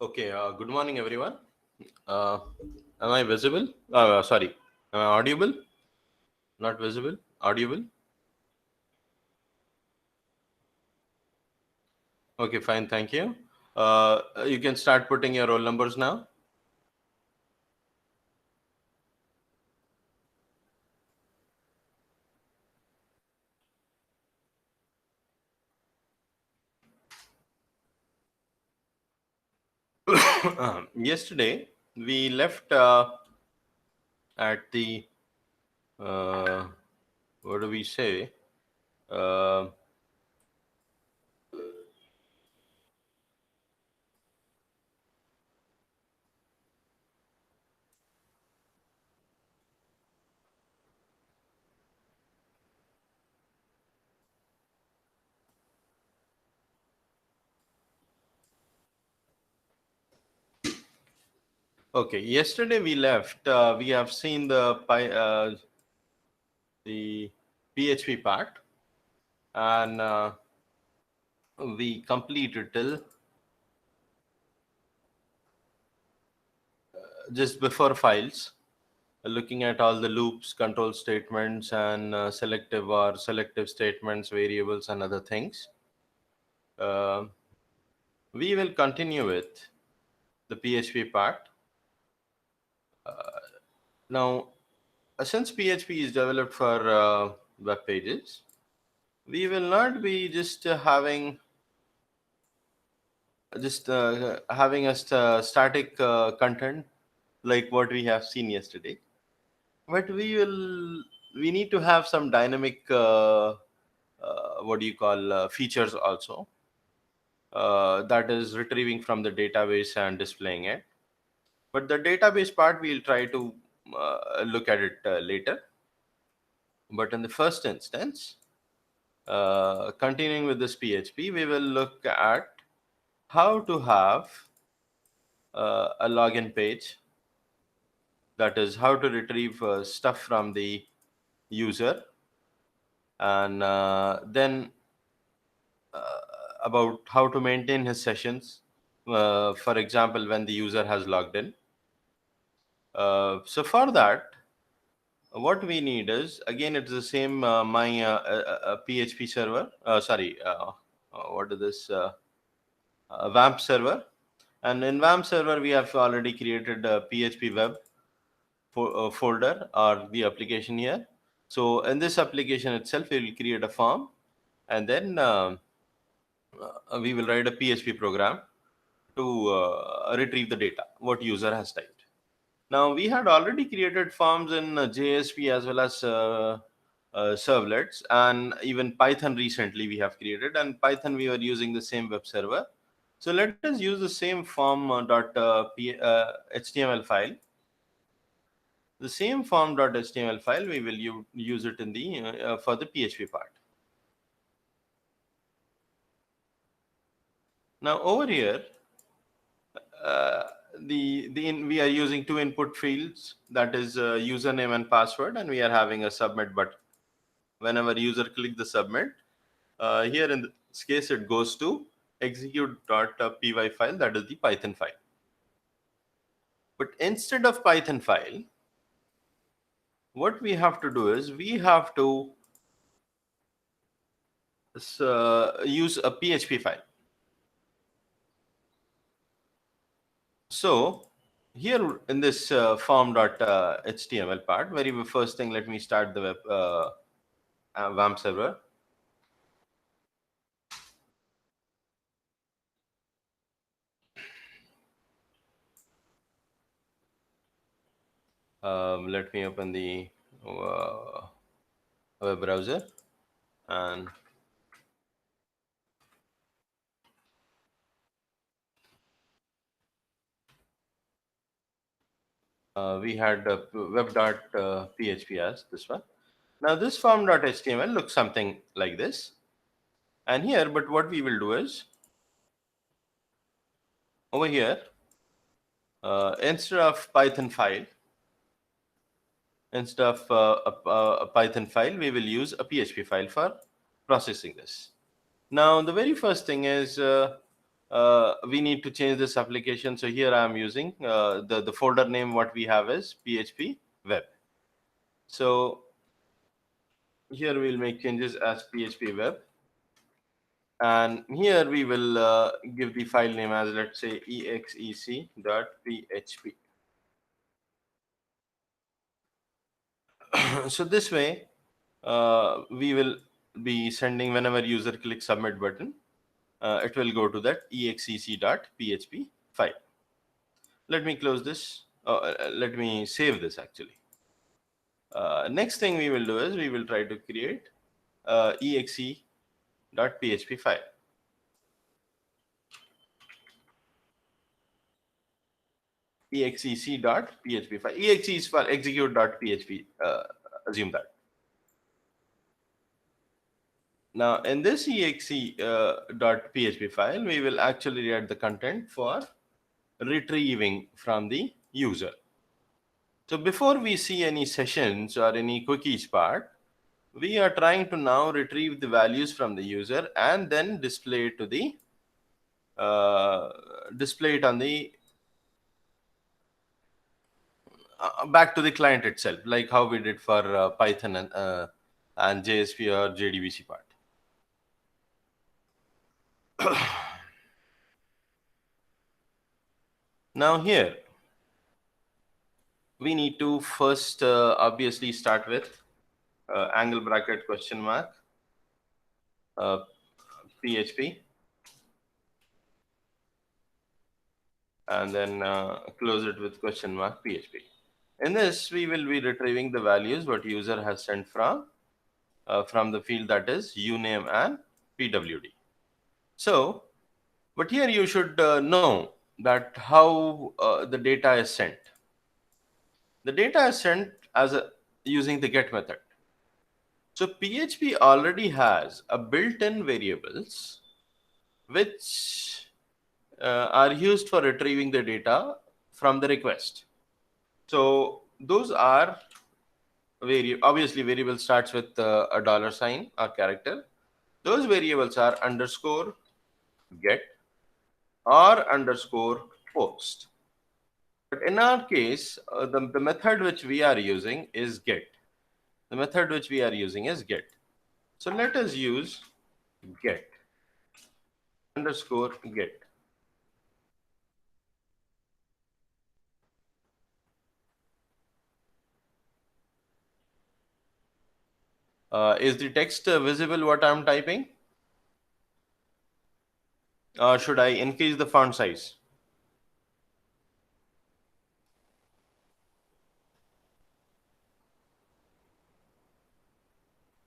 Okay, good morning, everyone. Uh, am I visible? Sorry, am I audible? Not visible? Audible? Okay, fine, thank you. You can start putting your roll numbers now. Yesterday, we left at the, uh, what do we say? Uh, okay, yesterday we left. We have seen the PHP part, and we completed till just before files, looking at all the loops, control statements, and selective or selective statements, variables, and other things. Uh, we will continue with the PHP part. Now, since PHP is developed for web pages, we will not be just having a static content like what we have seen yesterday, but we need to have some dynamic what do you call features also, that is retrieving from the database and displaying it. But the database part we'll try to look at it later. But in the first instance, continuing with this PHP, we will look at how to have a login page, that is how to retrieve stuff from the user, and then about how to maintain his sessions, for example when the user has logged in. So for that, what we need is, again, it's the same my PHP server, what is this, WAMP server. And in WAMP server we have already created a PHP web folder or the application here. So in this application itself we will create a form, and then we will write a PHP program to retrieve the data what user has typed. Now we had already created forms in JSP as well as servlets, and even Python recently we have created. And Python we were using the same web server. So let us use the same form HTML file. The same form.html file we will use it in the for the PHP part. Now over here, we are using two input fields, that is username and password, and we are having a submit button. Whenever user click the submit, here in this case it goes to execute.py file, that is the Python file. But instead of Python file, what we have to do is we have to use a PHP file. So here in this form.html part, very first thing, let me start the WAMP server. Let me open the web browser, and we had web.php as this one. Now this form.html looks something like this, and here, but what we will do is, over here, instead of Python file, a Python file, we will use a PHP file for processing this. Now the very first thing is we need to change this application. So here I am using the folder name. What we have is PHP web. So here we'll make changes as PHP web, and here we will give the file name as, let's say, exec.php. So this way we will be sending, whenever user clicks submit button, it will go to that exec.php file. Let me close this. Let me save this actually. Next thing we will do is we will try to create exe.php file. exec.php file. Exe is for execute.php. Assume that. Now in this exe.php file, we will actually write the content for retrieving from the user. So before we see any sessions or any cookies part, we are trying to now retrieve the values from the user and then display it to the display it on the back to the client itself, like how we did for Python and JSP or JDBC part. Now here we need to first obviously start with angle bracket question mark PHP, and then close it with question mark PHP. In this, we will be retrieving the values what user has sent from the field, that is uname and pwd. So, but here you should know that how the data is sent. The data is sent as using the get method. So PHP already has a built-in variables which are used for retrieving the data from the request. So those are obviously variable starts with a $sign or character. Those variables are underscore get or underscore post. But in our case, the method which we are using is get. The method which we are using is get. So let us use get underscore get. Is the text visible what I'm typing? Should I increase the font size?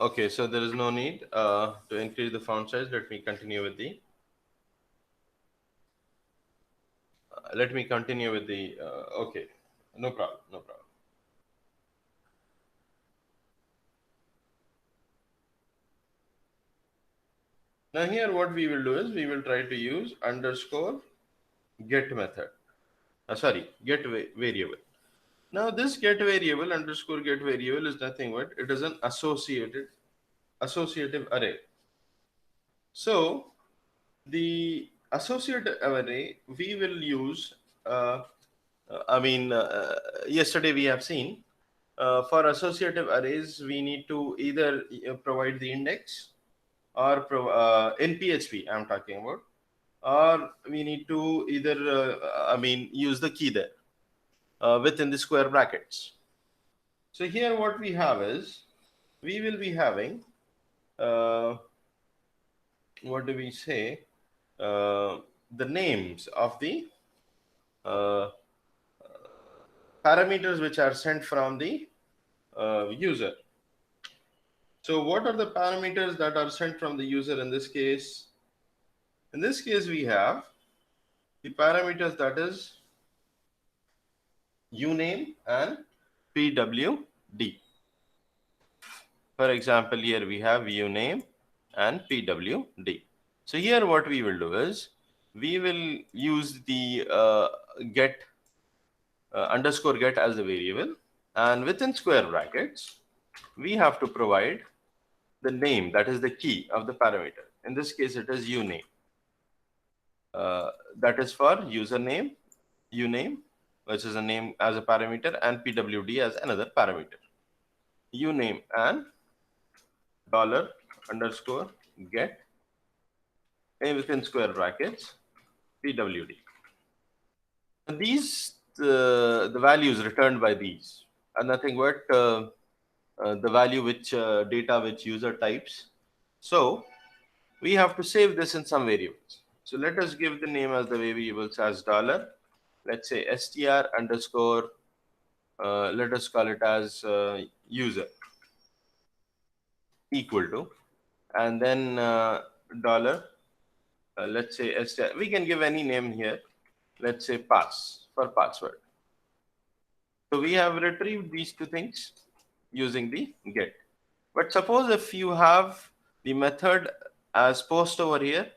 Okay, so there is no need to increase the font size. Let me continue with the okay, no problem, no problem. Now here what we will do is we will try to use underscore get method. Get variable. Now this get variable, underscore get variable, is nothing but it is an associative array. So the associative array we will use, yesterday we have seen for associative arrays we need to either provide the index or in PHP I'm talking about, or we need to either use the key there within the square brackets. So here what we have is we will be having what do we say, the names of the parameters which are sent from the user. So what are the parameters that are sent from the user in this case? In this case, we have the parameters, that is uname and pwd. For example, here we have uname and pwd. So here what we will do is we will use the get underscore get as the variable, and within square brackets we have to provide the name, that is the key of the parameter. In this case it is uname. That is for username, uname, which is a name as a parameter, and pwd as another parameter. Uname and dollar underscore get within square brackets pwd. And these the values returned by these are nothing but the value which data which user types. So we have to save this in some variables. So let us give the name as the variables as dollar. Let's say str underscore. Let us call it as user equal to, and then dollar. Let's say str. We can give any name here. Let's say pass for password. So we have retrieved these two things using the get. But suppose if you have the method as post over here,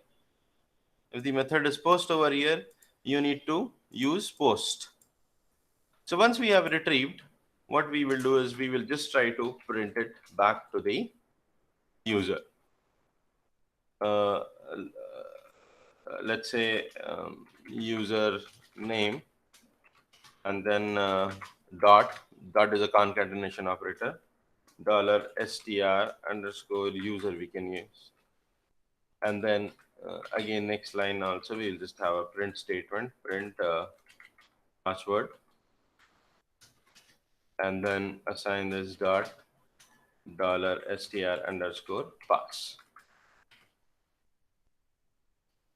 if the method is post over here, you need to use post. So once we have retrieved, what we will do is we will just try to print it back to the user. Let's say user name, and then dot is a concatenation operator, dollar str underscore user we can use, and then again next line also we'll just have a print statement, print password, and then assign this dot dollar str underscore pass,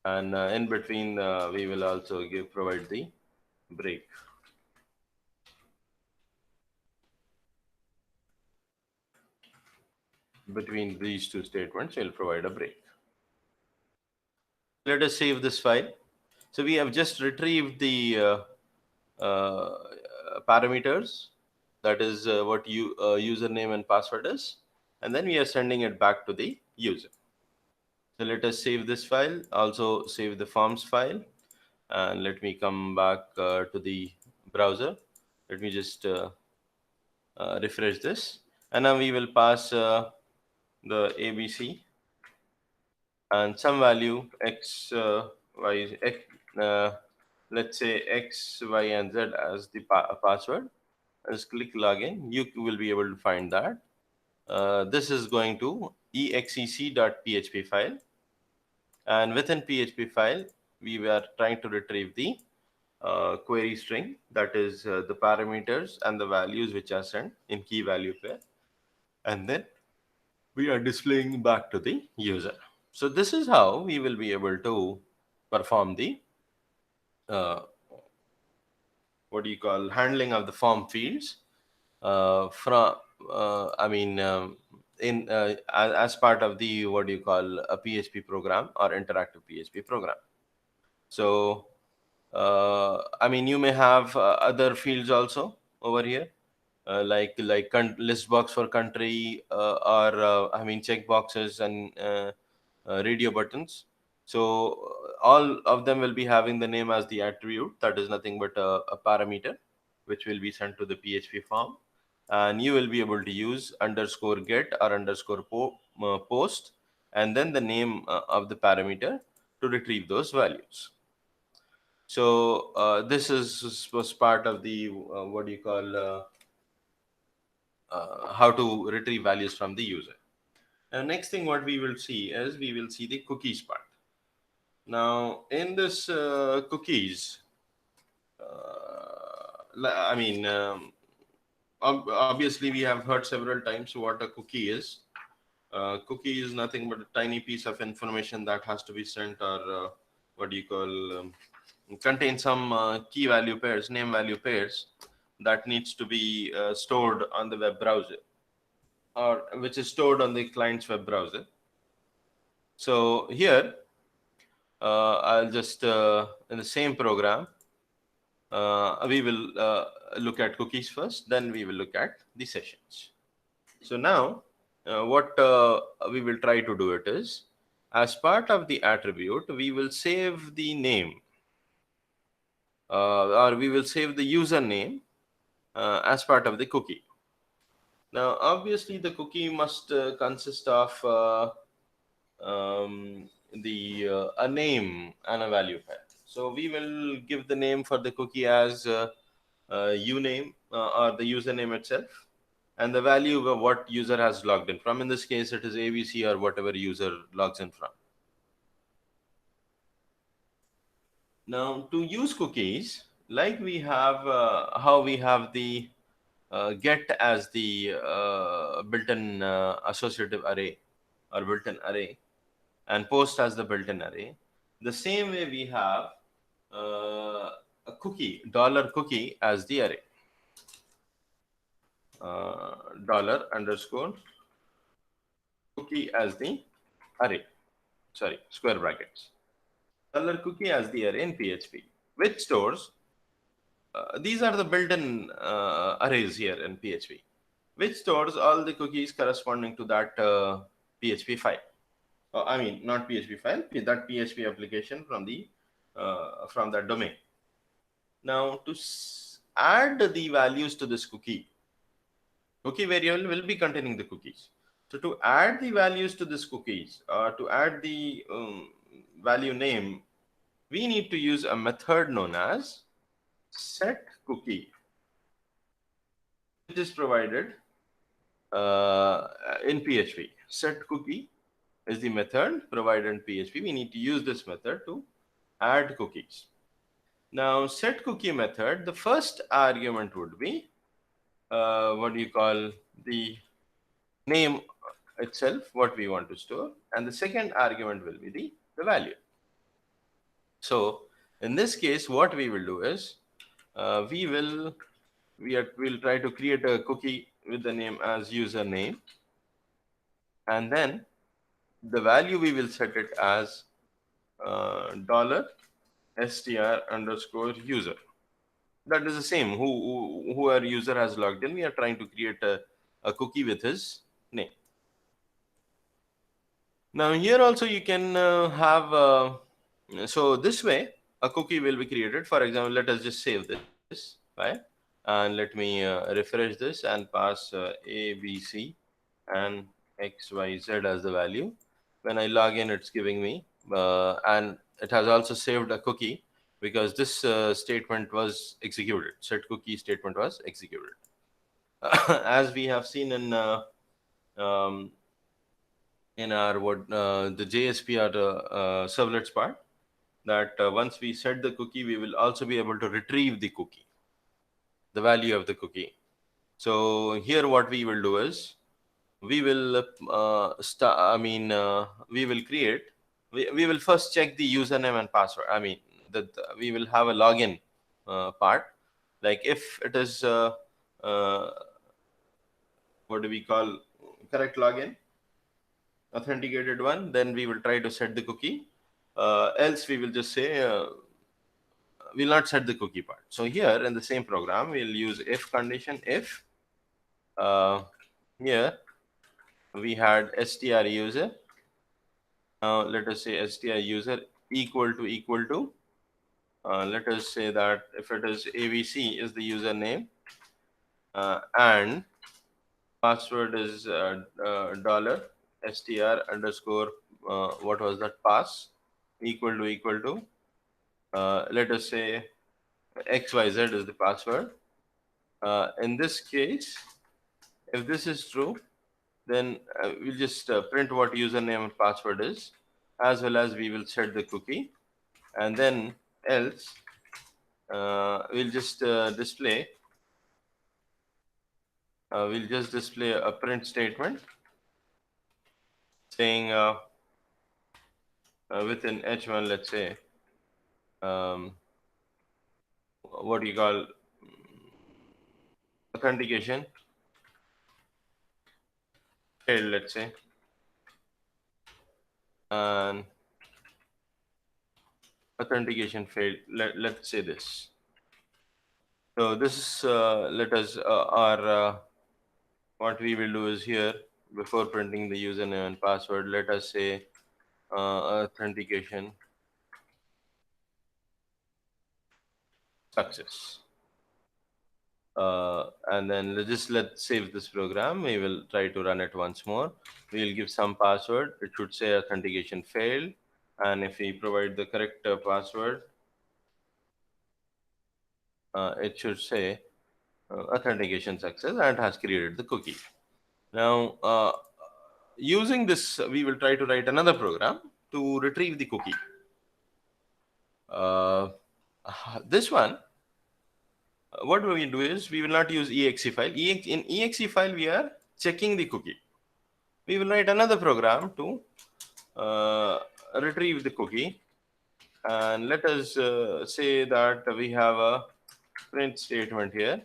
and in between we will also provide the break. Between these two statements we'll provide a break. Let us save this file. So we have just retrieved the parameters, that is what username and password is, and then we are sending it back to the user. So let us save this file, also save the forms file, and let me come back to the browser. Let me just refresh this, and now we will pass the ABC and some value x, y, x, let's say x, y, and z as the password. Just click login. You will be able to find that. This is going to exec.php file, and within PHP file, we were trying to retrieve the query string, that is the parameters and the values which are sent in key value pair, and then we are displaying back to the user. So this is how we will be able to perform the what do you call handling of the form fields from I mean in as part of the what do you call a PHP program or interactive PHP program. So I mean you may have other fields also over here, like list box for country, or I mean check boxes and radio buttons. So all of them will be having the name as the attribute, that is nothing but a parameter which will be sent to the PHP form, and you will be able to use underscore get or underscore post, and then the name of the parameter to retrieve those values. So this was part of the what do you call how to retrieve values from the user. Next thing what we will see is we will see the cookies part. Now in this cookies, I mean obviously we have heard several times what a cookie is. Cookie is nothing but a tiny piece of information that has to be sent, or what do you call contain some key value pairs, name value pairs, that needs to be stored on the web browser, or which is stored on the client's web browser. So here I'll just in the same program we will look at cookies first, then we will look at the sessions. So now what we will try to do it is, as part of the attribute we will save the name, or we will save the username as part of the cookie. Now obviously the cookie must consist of a name and a value pair. So we will give the name for the cookie as uname or the username itself, and the value of what user has logged in from. In this case, it is ABC or whatever user logs in from. Now, to use cookies, like we have how we have the get as the built-in associative array or built-in array, and post as the built-in array. The same way we have a cookie, dollar cookie as the array. Dollar underscore cookie as the array. Sorry, square brackets. Dollar cookie as the array in PHP, which stores these are the built-in arrays here in PHP, which stores all the cookies corresponding to that PHP file. I mean, not PHP file, that PHP application from that domain. Now, to add the values to this cookie variable will be containing the cookies. So to add the values to this cookies, to add the value name, we need to use a method known as set cookie, which is provided in PHP. Set cookie is the method provided in PHP. We need to use this method to add cookies. Now, set cookie method, the first argument would be what do you call the name itself, what we want to store, and the second argument will be the value. So in this case, what we will do is we'll try to create a cookie with the name as username, and then the value we will set it as dollar $str underscore user. That is the same. Who our user has logged in. We are trying to create a cookie with his name. Now here also you can have so this way a cookie will be created. For example, let us just save this file and let me refresh this and pass A, B, C and X, Y, Z as the value. When I log in, it's giving me and it has also saved a cookie because this statement was executed. Set cookie statement was executed. As we have seen in our the JSP or the servlets part, that once we set the cookie, we will also be able to retrieve the cookie, the value of the cookie. So here what we will do is we will we will create, we will first check the username and password. I mean, we will have a login part. Like if it is what do we call correct login, authenticated one, then we will try to set the cookie. Else we will just say we'll not set the cookie part. So here in the same program, we'll use if condition. If here we had str user. Now let us say str user equal to let us say that if it is abc is the username and password is dollar str underscore what was that pass equal to let us say xyz is the password. In this case, if this is true, then we'll just print what username and password is, as well as we will set the cookie, and then else we'll just display a print statement saying within h1, let's say what do you call authentication failed, let's say, and authentication failed. Let's say this. So this is let us our what we will do is here, before printing the username and password, let us say authentication success. And then let's save this program. We will try to run it once more. We'll give some password. It should say authentication failed. and if we provide the correct password, it should say authentication success and has created the cookie. Now, using this, we will try to write another program to retrieve the cookie. This one, what we do is we will not use exe file. In exe file, we are checking the cookie. We will write another program to retrieve the cookie, and let us say that we have a print statement here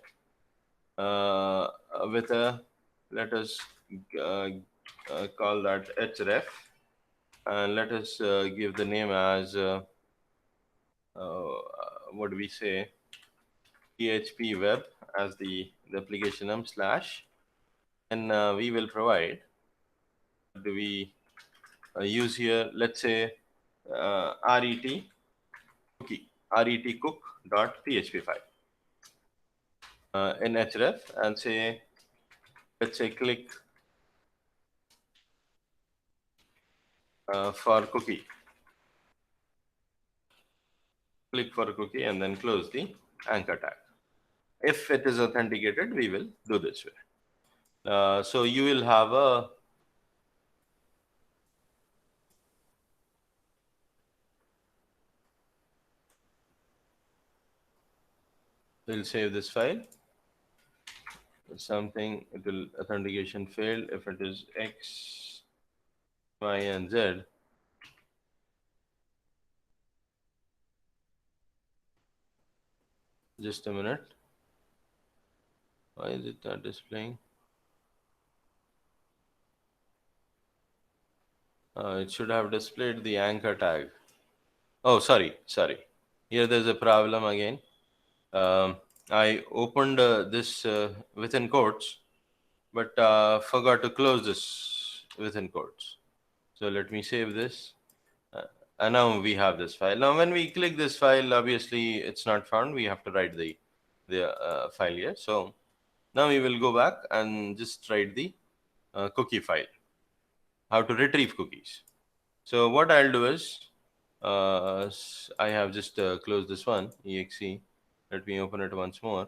with a, let us uh, call that href, and let us give the name as what do we say, PHP web as the application name slash, and we will provide, do we use here, let's say ret cookie, ret cook dot php file in href, and say, let's say click for cookie, click for cookie, and then close the anchor tag. If it is authenticated, we will do this way. So you will have a we'll save this file. Something, it will authentication failed if it is X, Y, and Z. Just a minute. Why is it not displaying? It should have displayed the anchor tag. Oh, sorry. Here there's a problem again. I opened this within quotes, but forgot to close this within quotes. So let me save this. And now we have this file. Now when we click this file, obviously it's not found. We have to write the file here. So now we will go back and just write the cookie file, how to retrieve cookies. So what I'll do is, I have just closed this one, exe. Let me open it once more.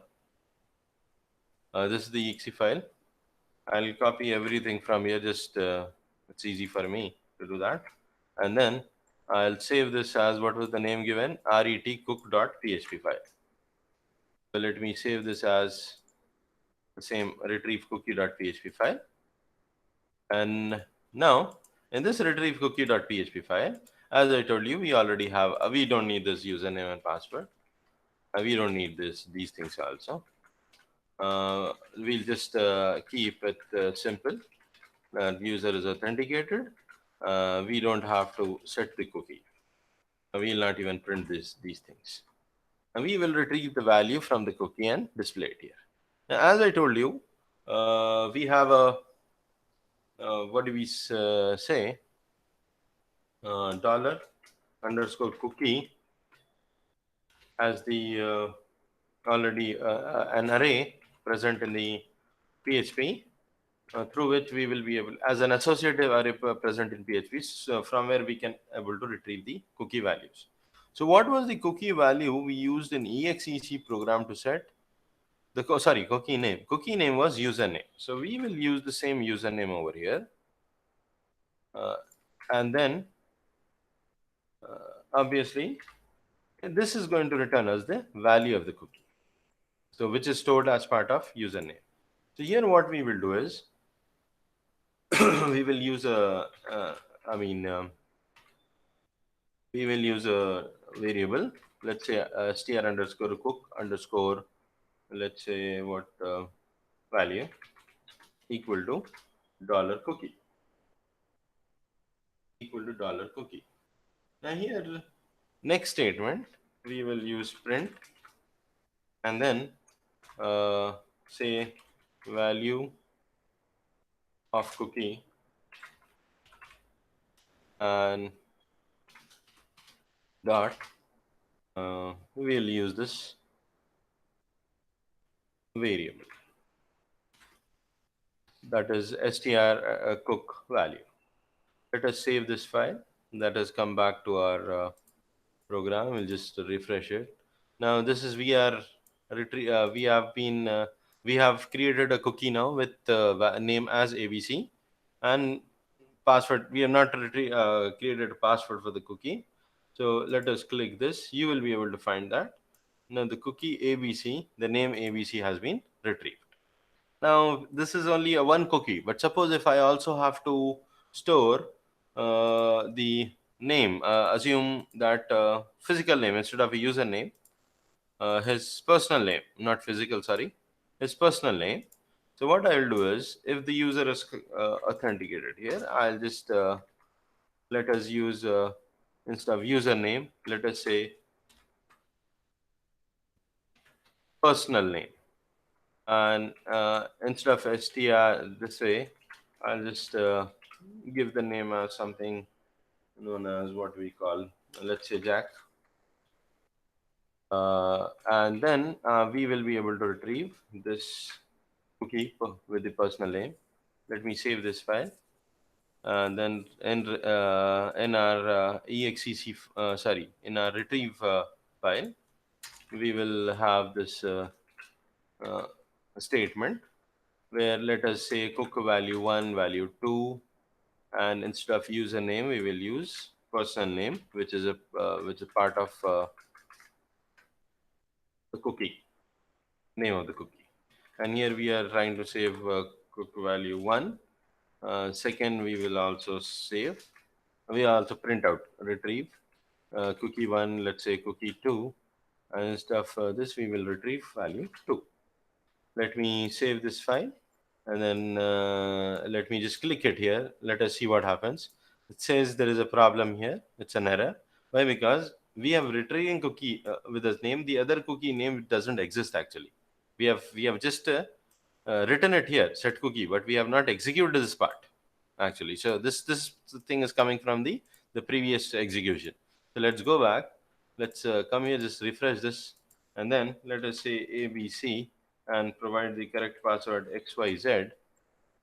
This is the exe file. I'll copy everything from here, just it's easy for me to do that. And then I'll save this as, what was the name given, retcook.php file. So let me save this as the same retrieve cookie.php file. And now in this retrieve cookie.php file, as I told you, we already have, we don't need this username and password. We don't need these things also. We'll just keep it simple. User is authenticated. We don't have to set the cookie. We'll not even print these things. And we will retrieve the value from the cookie and display it here. Now, as I told you, we have a what do we say? Dollar underscore cookie as the already an array present in the PHP, through which we will be able, as an associative array present in PHP, so from where we can able to retrieve the cookie values. So what was the cookie value we used in exec program to set the cookie name? Cookie name was username. So we will use the same username over here, and then obviously this is going to return us the value of the cookie, so which is stored as part of username. So here what we will do is we will use a we will use a variable, let's say str underscore cook underscore, let's say what value, equal to dollar cookie, equal to dollar cookie. Now here, next statement, we will use print, and then say value of cookie, and dot, we'll use this variable, that is str cook value. Let us save this file. That has come back to our program. We'll just refresh it. Now this is we have created a cookie now with name as ABC and password. We have not created a password for the cookie. So let us click this. You will be able to find that. Now the cookie ABC, the name ABC has been retrieved. Now this is only a one cookie, but suppose if I also have to store the name, assume that physical name instead of a username, his personal name, not physical, sorry, his personal name. So what I will do is, if the user is authenticated here, I'll just let us use instead of username, let us say personal name, and instead of str this way, I'll just give the name as something known as what we call, let's say Jack, and then we will be able to retrieve this cookie with the personal name. Let me save this file. Then in our in our retrieve file, we will have this uh, statement where let us say cook value 1, value 2, and instead of username we will use personal name, which is part of the cookie, name of the cookie. And here we are trying to save cook value 1. Second, we will also save, we also print out retrieve cookie 1, let's say cookie 2, and instead of this we will retrieve value 2. Let me save this file, and then let me just click it here. Let us see what happens. It says there is a problem here. It's an error. Why? Because we have retrieving cookie with this name. The other cookie name doesn't exist actually. We have just written it here, set cookie, but we have not executed this part actually. So this thing is coming from the previous execution. So let's go back. Let's come here, just refresh this, and then let us say ABC and provide the correct password XYZ.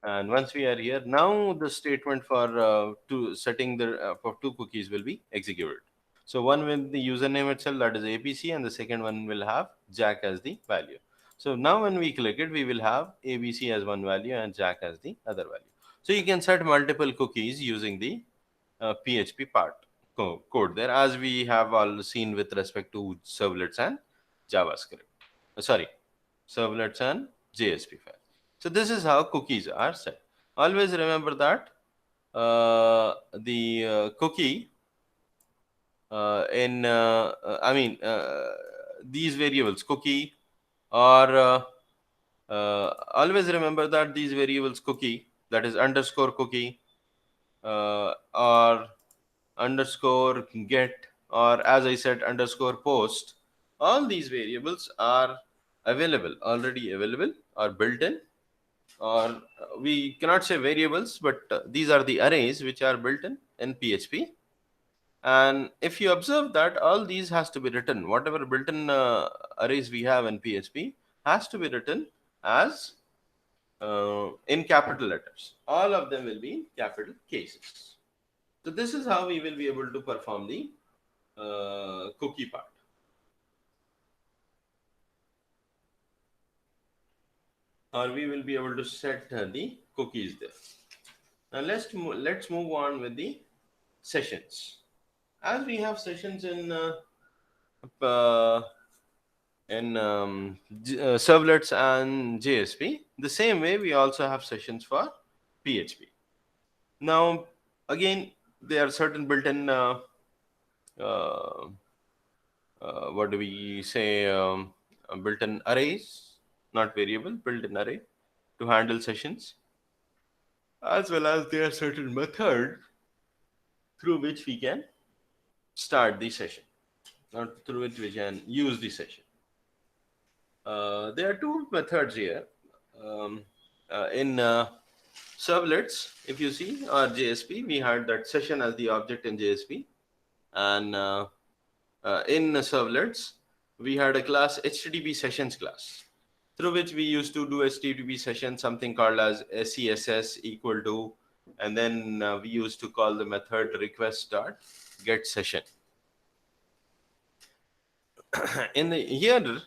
And once we are here, now the statement for setting the for two cookies will be executed. So one with the username itself, that is ABC, and the second one will have Jack as the value. So now when we click it, we will have ABC as one value and Jack as the other value. So you can set multiple cookies using the PHP part code there, as we have all seen with respect to servlets and JavaScript. Sorry, servlets and JSP file. So this is how cookies are set. Always remember that the cookie these variables cookie or always remember that these variables cookie, that is underscore cookie or underscore get, or as I said underscore post, all these variables are already available or built in, or we cannot say variables, but these are the arrays which are built in PHP. And if you observe that all these has to be written, whatever built-in arrays we have in PHP has to be written as in capital letters. All of them will be in capital cases. So this is how we will be able to perform the cookie part. Or we will be able to set the cookies there. Now let's move on with the sessions. As we have sessions in uh, servlets and JSP, the same way we also have sessions for PHP. Now, again, there are certain built-in uh, what do we say, built-in arrays, not variable, built-in array to handle sessions, as well as there are certain methods through which we can start the session, or through which we can use the session. There are two methods here. In servlets, if you see, or JSP, we had that session as the object in JSP. And in servlets, we had a class HTTP sessions class, through which we used to do HTTP session, something called as SESS equal to and then we used to call the method request dot get session. In the here,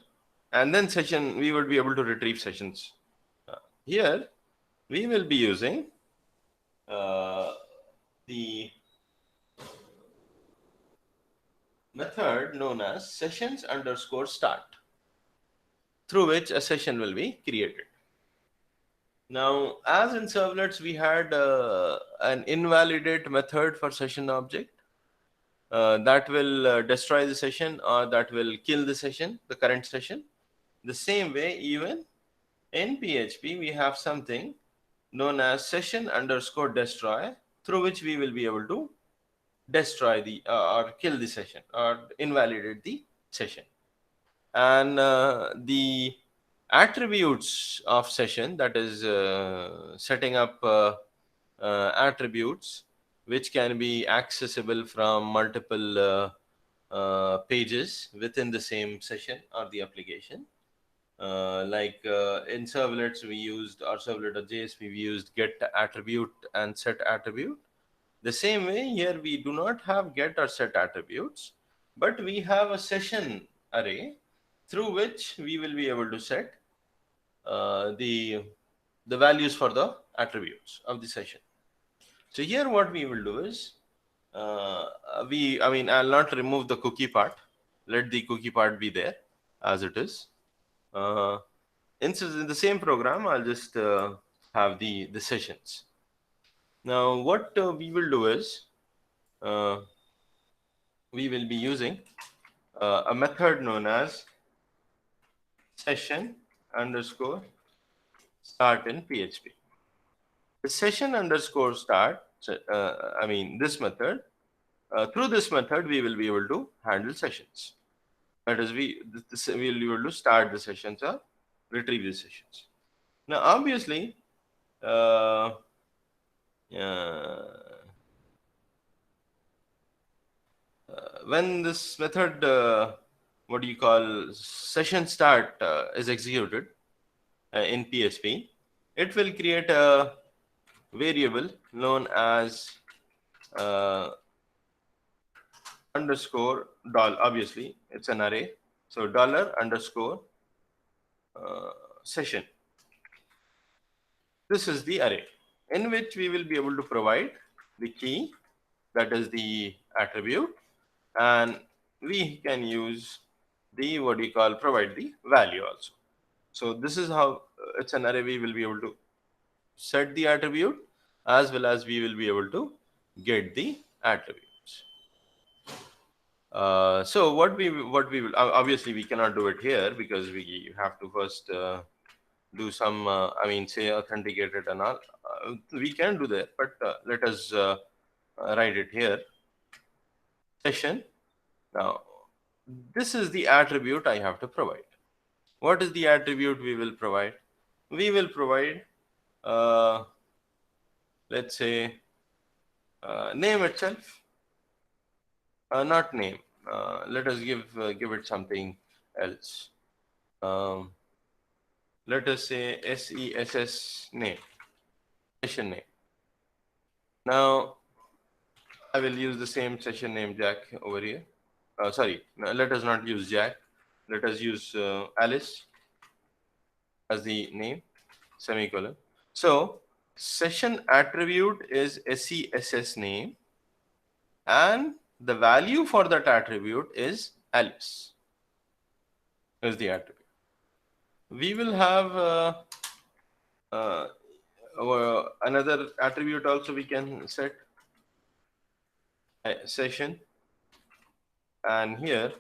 and then session, we would be able to retrieve sessions. Here we will be using the method known as sessions underscore start, through which a session will be created. Now, as in servlets, we had an invalidate method for session object that will destroy the session, or that will kill the session, the current session. The same way, even in PHP, we have something known as session underscore destroy, through which we will be able to destroy the or kill the session or invalidate the session. And the attributes of session, that is setting up attributes which can be accessible from multiple pages within the same session or the application. Like in servlets, we used, or servlet.js, we used get attribute and set attribute. The same way here, we do not have get or set attributes, but we have a session array through which we will be able to set the values for the attributes of the session. So here what we will do is, I'll not remove the cookie part. Let the cookie part be there as it is. In the same program, I'll just have the sessions. Now what we will do is, we will be using a method known as session underscore start in PHP. The session underscore start, this method, through this method, we will be able to handle sessions. That is, we will be able to start the sessions or retrieve the sessions. Now, obviously, when this method, what do you call, session start is executed in PHP, it will create a variable known as underscore dollar. Obviously, it's an array, so dollar underscore session. This is the array in which we will be able to provide the key, that is the attribute, and we can use the, what do you call, provide the value also. So this is how it's an array. We will be able to set the attribute as well as we will be able to get the attributes. So what we will, obviously we cannot do it here because we have to first do some say authenticated and all. We can do that, but let us write it here. Session. Now this is the attribute I have to provide. What is the attribute we will provide? We will provide let's say name itself, not name. Let us give it something else. Let us say SESS name, session name. Now I will use the same session name Jack over here. Sorry, no, let us not use Jack. Let us use Alice as the name, semicolon. So session attribute is SESS name, and the value for that attribute is Alice. Is the attribute. We will have another attribute also we can set, session, and here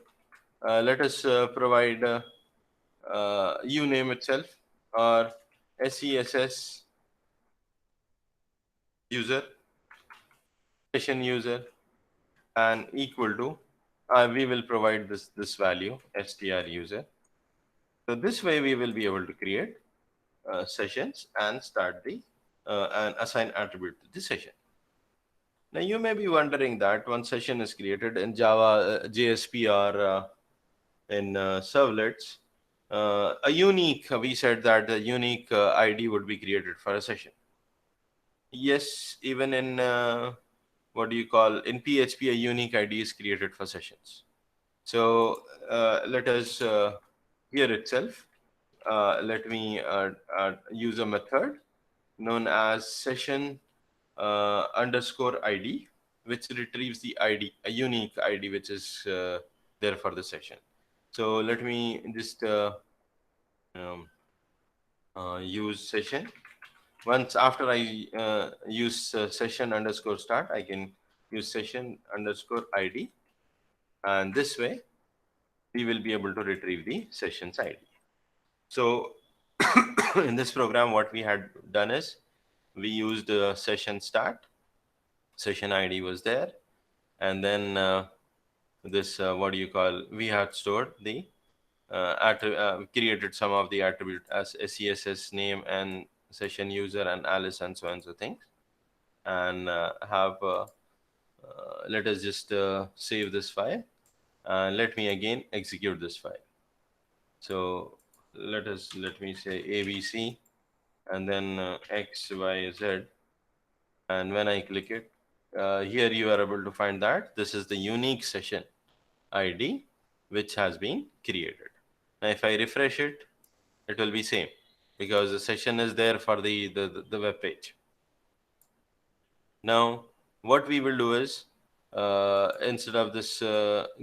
let us provide uname itself, or SESS user, session user, and equal to we will provide this value str user. So this way we will be able to create sessions and start the and assign attribute to the session. Now you may be wondering that once session is created in Java, JSP, or in servlets, a unique, we said that the unique ID would be created for a session. Yes, even in what do you call, in PHP, a unique ID is created for sessions. So let us here itself. Let me use a method known as session underscore ID, which retrieves the ID, a unique ID, which is there for the session. So let me just um, use session. Once after I use session underscore start, I can use session underscore ID, and this way we will be able to retrieve the session's ID. So in this program, what we had done is we used session start, session ID was there, and then this what do you call, we had stored the created some of the attribute as SCSS name and session user and Alice and so on, so things, and have let us just save this file, and let me again execute this file. So let me say ABC and then XYZ, and when I click it, here you are able to find that this is the unique session ID which has been created. Now if I refresh it, it will be same because the session is there for the web page. Now what we will do is instead of this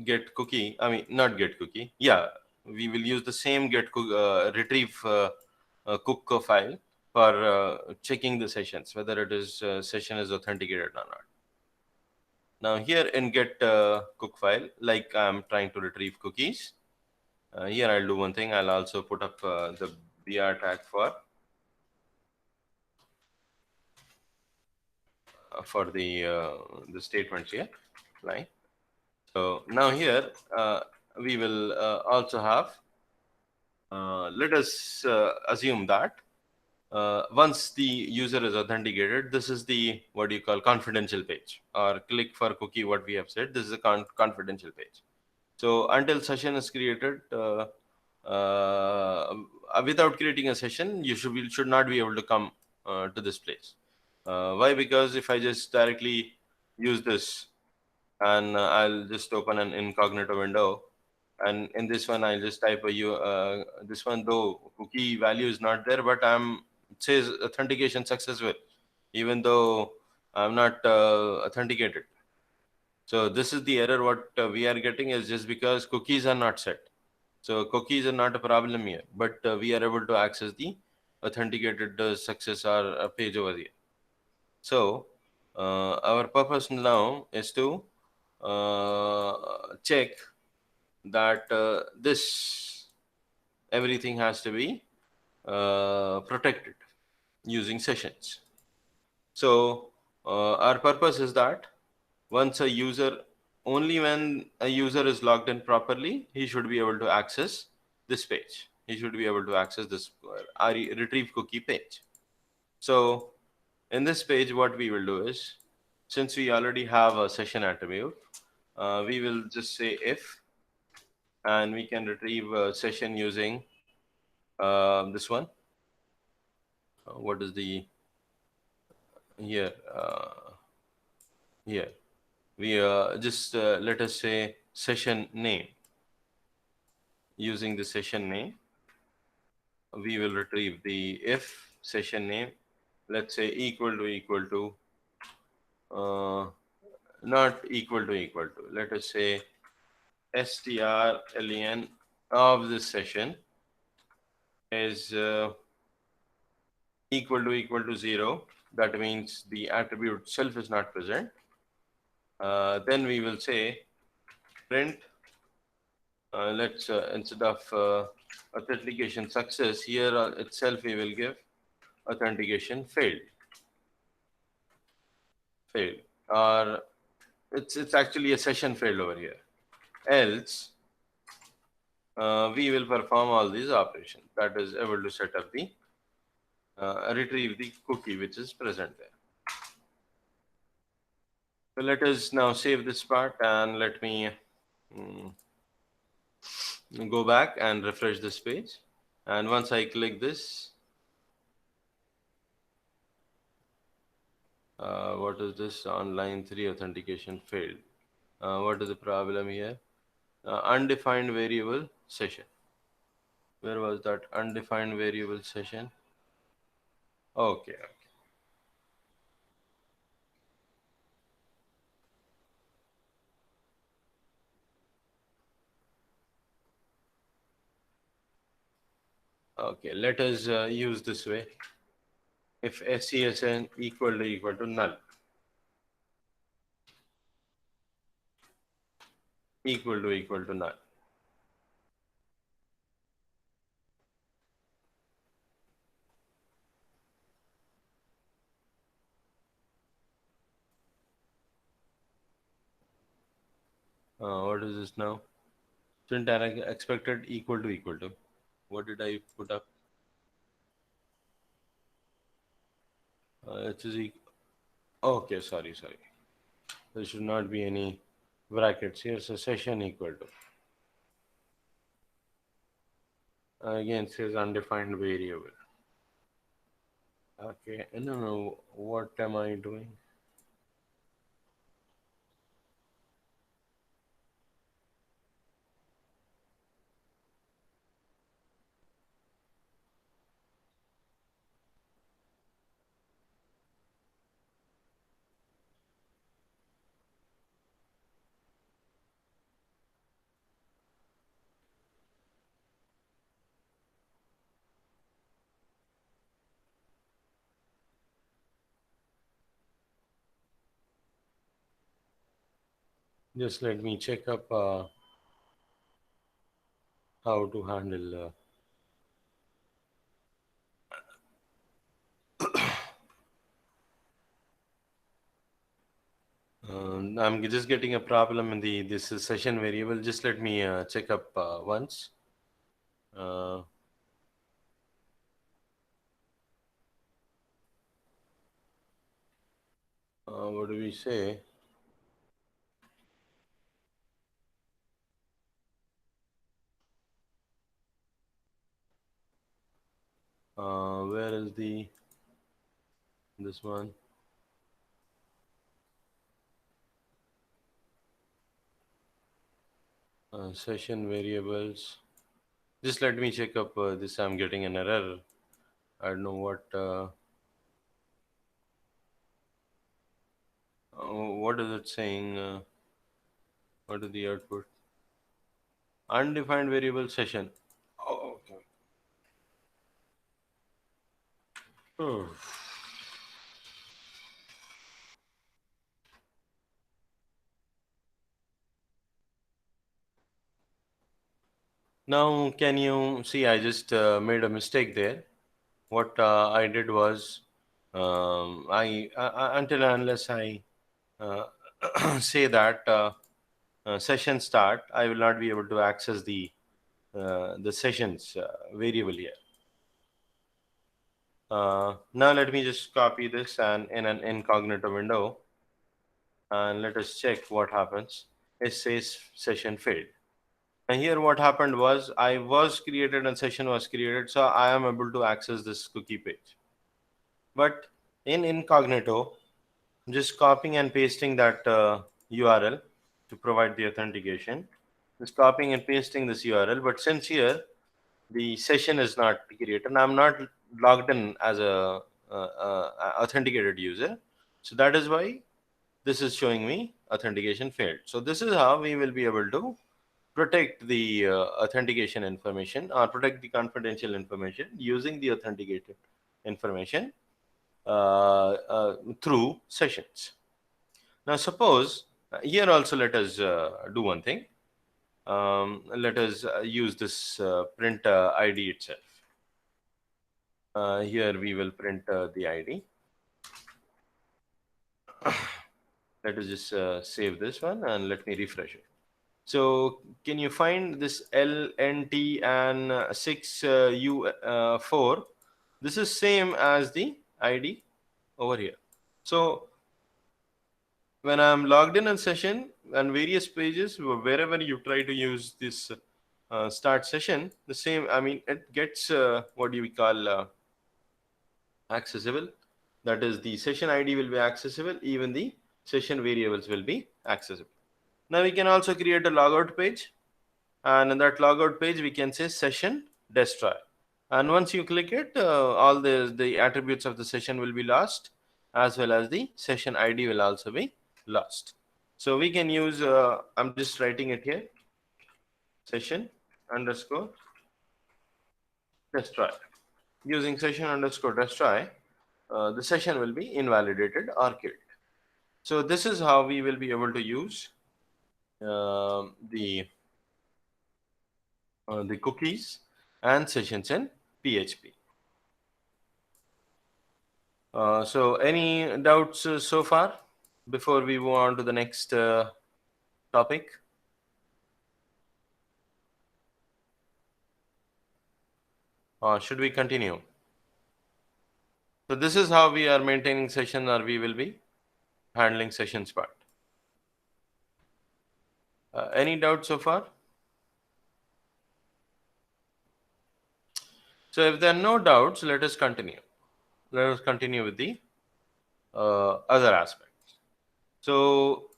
get cookie, I mean not get cookie, yeah, we will use the same get retrieve cook file for checking the sessions whether it is session is authenticated or not. Now here in get cook file, like I'm trying to retrieve cookies, here I'll do one thing. I'll also put up the BR tag for the statements here, right? So now here we will also have. Let us assume that once the user is authenticated, this is the what do you call confidential page, or click for cookie. What we have said, this is a confidential page. So until session is created, without creating a session, you should not be able to come to this place. Why? Because if I just directly use this and I'll just open an incognito window, and in this one I'll just type this one, though cookie value is not there, but it says authentication successful, even though I'm not authenticated. So this is the error what we are getting is just because cookies are not set. So cookies are not a problem here, but we are able to access the authenticated success or page over here. So our purpose now is to check that this everything has to be protected using sessions. So our purpose is that once a user, only when a user is logged in properly, he should be able to access this page. He should be able to access this retrieve cookie page. So in this page, what we will do is, since we already have a session attribute, we will just say if, and we can retrieve a session using this one. What is the here? Here we just let us say session name. Using the session name, we will retrieve the if session name. Let's say equal to not equal to. Let us say strlen of this session is equal to 0. That means the attribute itself is not present. Then we will say print. Let's instead of authentication success, here itself we will give authentication failed. Or it's actually a session failed over here. Else we will perform all these operations, that is able to set up the retrieve the cookie which is present there. So let us now save this part, and let me go back and refresh this page. And once I click this, What is this? On line 3, authentication failed. What is the problem here? Undefined variable session. Where was that undefined variable session? Okay. Okay, let us use this way. If SESN equal to null, equal to null. What is this now? Print expected equal to. What did I put up? It is okay. Sorry. There should not be any brackets here. So session equal to. Again, it says undefined variable. Okay. No. What am I doing? Just let me check up how to handle. I'm just getting a problem in the this is session variable. Just let me check up once. Uh, what do we say? Where is the this one? Session variables. Just let me check up this. I'm getting an error. I don't know what is it saying. What is the output? Undefined variable session. Oh, okay. Hmm. Now, can you see? I just made a mistake there. What I did was, until and unless I uh, say that session start, I will not be able to access the sessions variable here. Now let me just copy this and in an incognito window, and let us check what happens. It says session failed. And here what happened was I was created and session was created, so I am able to access this cookie page. But in incognito, just copying and pasting that URL to provide the authentication. Just copying and pasting this URL. But since here the session is not created, and I'm not logged in as a authenticated user, so that is why this is showing me authentication failed. So this is how we will be able to protect the authentication information or protect the confidential information using the authenticated information through sessions. Now, suppose here also let us do one thing. Let us use this print ID itself. Here we will print the ID. Let us just save this one and let me refresh it. So can you find this LNT and 6U4? This is same as the ID over here. So when I'm logged in a session and various pages, wherever you try to use this start session, the same, I mean, it gets what do we call accessible. That is, the session ID will be accessible, even the session variables will be accessible. Now we can also create a logout page, and in that logout page we can say session destroy, and once you click it, all the attributes of the session will be lost, as well as the session ID will also be lost. So we can use, I'm just writing it here, session underscore destroy. Using session underscore destroy, the session will be invalidated or killed. So this is how we will be able to use the cookies and sessions in PHP. So any doubts so far before we move on to the next topic? Should we continue? So this is how we are maintaining session, or we will be handling sessions part. Any doubts so far? So if there are no doubts, let us continue. Let us continue with the other aspects. So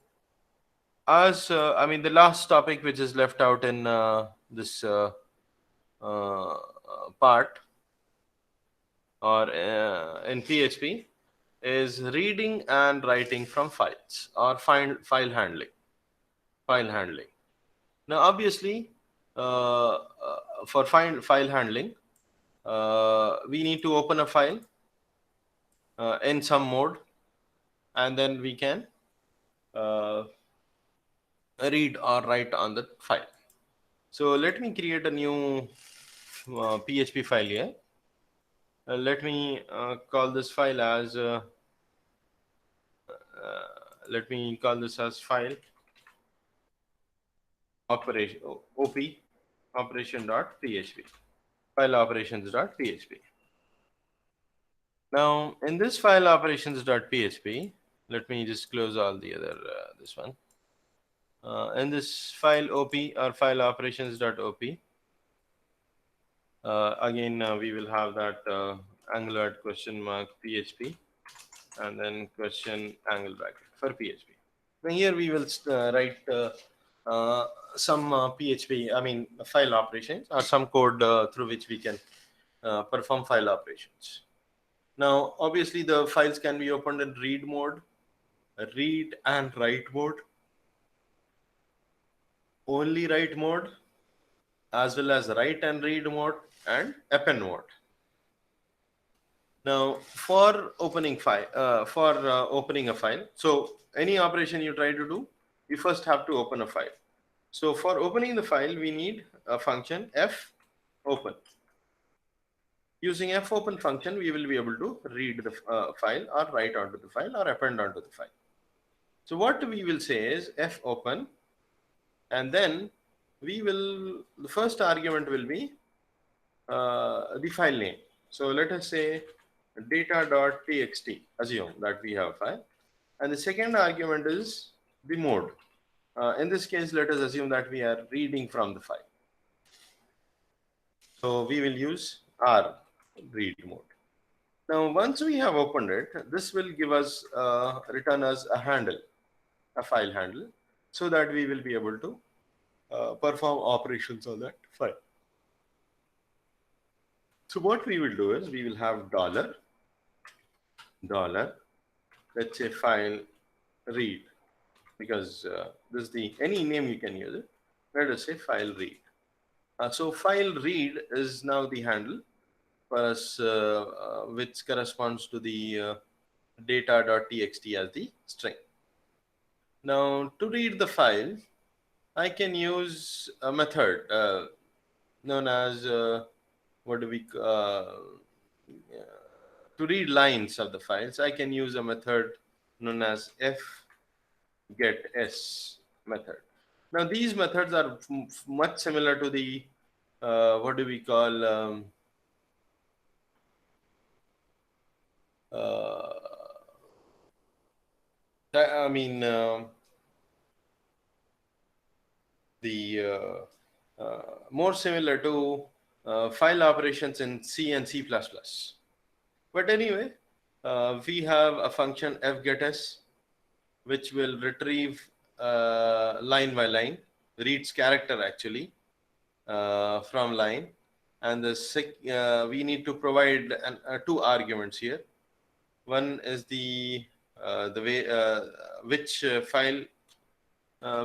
as I mean, the last topic which is left out in this part, or in PHP, is reading and writing from files, or file handling. Now obviously, for file handling, we need to open a file in some mode, and then we can read or write on the file. So let me create a new PHP file here. Let me call this file as let me call this as file operation op operation.php, file operations.php. Now in this file operations.php, let me just close all the other this one. In this file op, or file operations.op, again we will have that angle at question mark PHP, and then question angle bracket for PHP. Now here we will write some PHP, I mean file operations, or some code through which we can perform file operations. Now obviously the files can be opened in read mode, read and write mode, only write mode, as well as write and read mode, and append mode. Now for opening file, opening a file, so any operation you try to do, you first have to open a file. So for opening the file, we need a function fopen. Using fopen function, we will be able to read the file, or write onto the file, or append onto the file. So what we will say is fopen, and then we will, the first argument will be the file name. So let us say data.txt, assume that we have a file, and the second argument is the mode. In this case, let us assume that we are reading from the file. So we will use R, read mode. Now once we have opened it, this will give us return us a handle, a file handle, so that we will be able to perform operations on that file. So what we will do is we will have dollar, let's say file read, because this is the, any name you can use it. Let us say file read. So file read is now the handle for us, which corresponds to the data.txt as the string. Now to read the file, I can use a method known as what do we to read lines of the files. I can use a method known as fgetS method. Now these methods are much similar to the what do we call I mean the more similar to file operations in C and C++. But anyway, We have a function fgetS, which will retrieve line by line, reads character actually from line, and we need to provide two arguments here. One is the way which file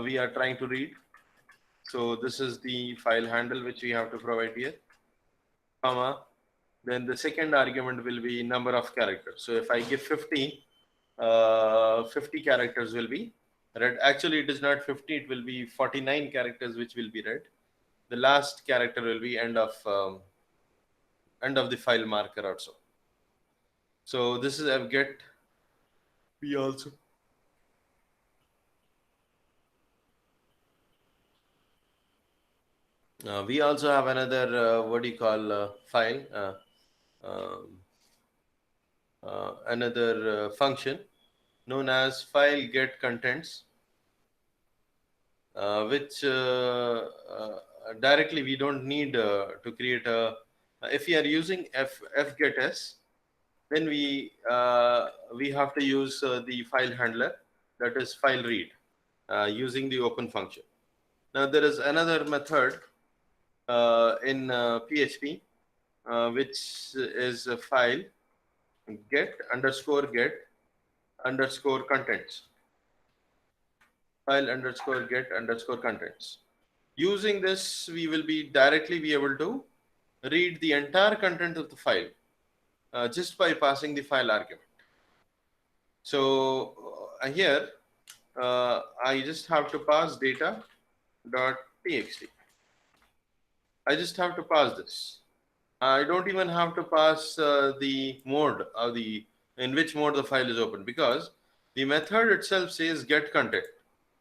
we are trying to read. So this is the file handle which we have to provide here, comma. Then the second argument will be number of characters. So if I give 50, 50 characters will be read. Actually, it is not 50; it will be 49 characters which will be read. The last character will be end of the file marker also. So this is fget. We also have another what do you call file um, another function known as file get contents, which directly we don't need to create a. If we are using fgetS, then we have to use the file handler, that is file read, using the open function. Now there is another method in PHP which is a file get underscore contents. File underscore get underscore contents. Using this, we will be directly be able to read the entire content of the file just by passing the file argument. So here I just have to pass data.txt. I just have to pass this. I don't even have to pass the mode or the in which mode the file is open, because the method itself says get content.